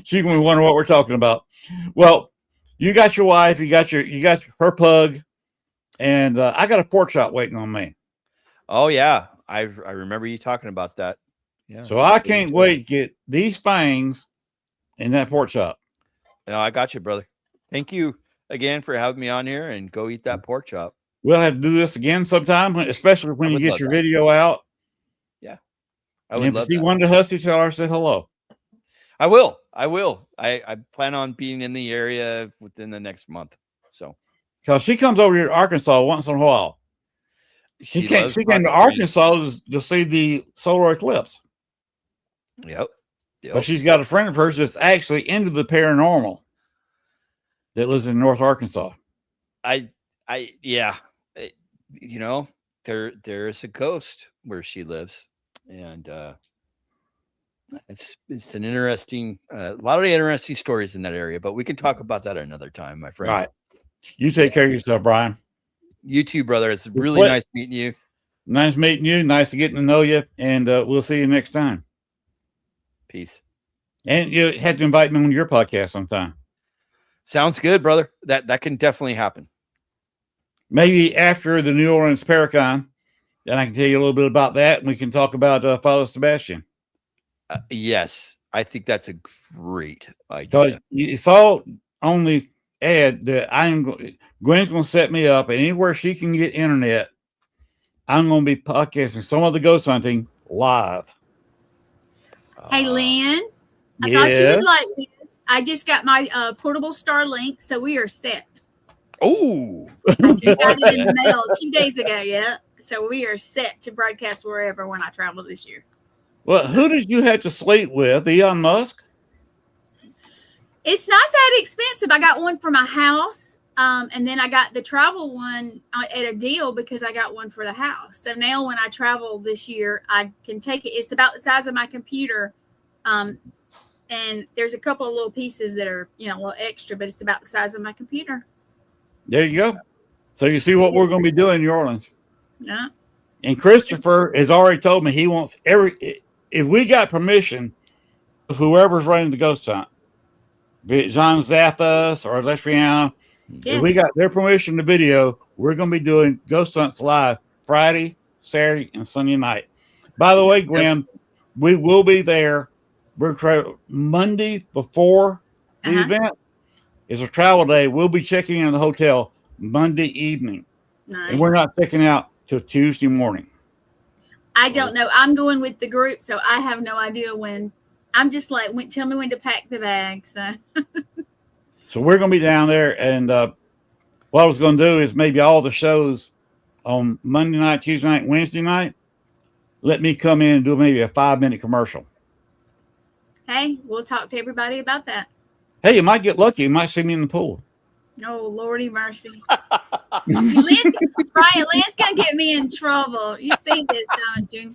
She can wonder what we're talking about. Well, you got your wife, you got her pug, and I got a pork chop waiting on me. Oh yeah, I remember you talking about that. Yeah. So I can't wait to get these fangs in that pork chop. No, I got you, brother. Thank you again for having me on here, and go eat that pork chop. We'll have to do this again sometime, especially when you get your video out. Yeah, I would love that. If you see Wonder Husky, tell her I said hello. I will. I plan on being in the area within the next month. So, because she comes over here to Arkansas once in a while. She came to Arkansas to see the solar eclipse. Yep. But she's got a friend of hers that's actually into the paranormal that lives in North Arkansas. Yeah. You know, there's a ghost where she lives, and it's an interesting, a lot of interesting stories in that area. But we can talk about that another time, my friend. Right. You take care of yourself, Brian. You too, brother. It's really nice meeting you. Nice meeting you. Nice to get to know you, and we'll see you next time. Peace. And you had to invite me on your podcast sometime. Sounds good, brother. That can definitely happen. Maybe after the New Orleans Paracon, then I can tell you a little bit about that, and we can talk about Father Sebastian. Yes, I think that's a great idea. You saw on the ad that Gwen's going to set me up, and anywhere she can get internet, I'm going to be podcasting some of the ghost hunting live. Hey, Len, I thought you would like this. I just got my portable Starlink, so we are set. Oh, I just got it in the mail 2 days ago. Yeah, so we are set to broadcast wherever when I travel this year. Well, who did you have to sleep with? Elon Musk? It's not that expensive. I got one for my house, and then I got the travel one at a deal because I got one for the house. So now when I travel this year, I can take it. It's about the size of my computer, and there's a couple of little pieces that are, a little extra, but it's about the size of my computer. There you go. So you see what we're going to be doing in New Orleans. Yeah. And Christopher has already told me he wants if we got permission of whoever's running the ghost hunt, be it John Zathas or Lestriano, if we got their permission to video, we're going to be doing ghost hunts live Friday, Saturday, and Sunday night. By the way, Gwen, we will be there. We're trying Monday before the event. It's a travel day. We'll be checking in the hotel Monday evening. Nice. And we're not checking out till Tuesday morning. I don't know. I'm going with the group, so I have no idea when. I'm just like, tell me when to pack the bag. So we're going to be down there. And what I was going to do is maybe all the shows on Monday night, Tuesday night, Wednesday night, let me come in and do maybe a 5-minute commercial. Hey, we'll talk to everybody about that. Hey, you might get lucky. You might see me in the pool. Oh, Lordy mercy. Len's going to get me in trouble. You see this, don't you?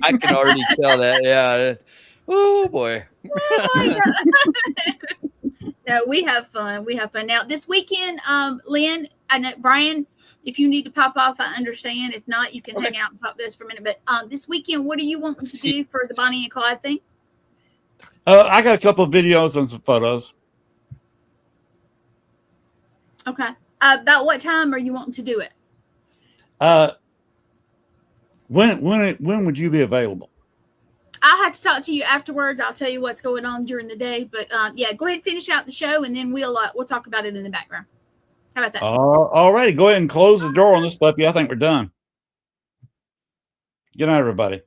I can already tell that. Yeah. Oh, boy. No, we have fun. Now, this weekend, Len, I know, Brian, if you need to pop off, I understand. If not, you can hang out and talk to us for a minute. But this weekend, what do you want to do for the Bonnie and Clyde thing? I got a couple of videos and some photos. Okay. About what time are you wanting to do it? When would you be available? I'll have to talk to you afterwards. I'll tell you what's going on during the day. But yeah, go ahead and finish out the show, and then we'll talk about it in the background. How about that? All righty. Go ahead and close the door on this puppy. I think we're done. Good night, everybody.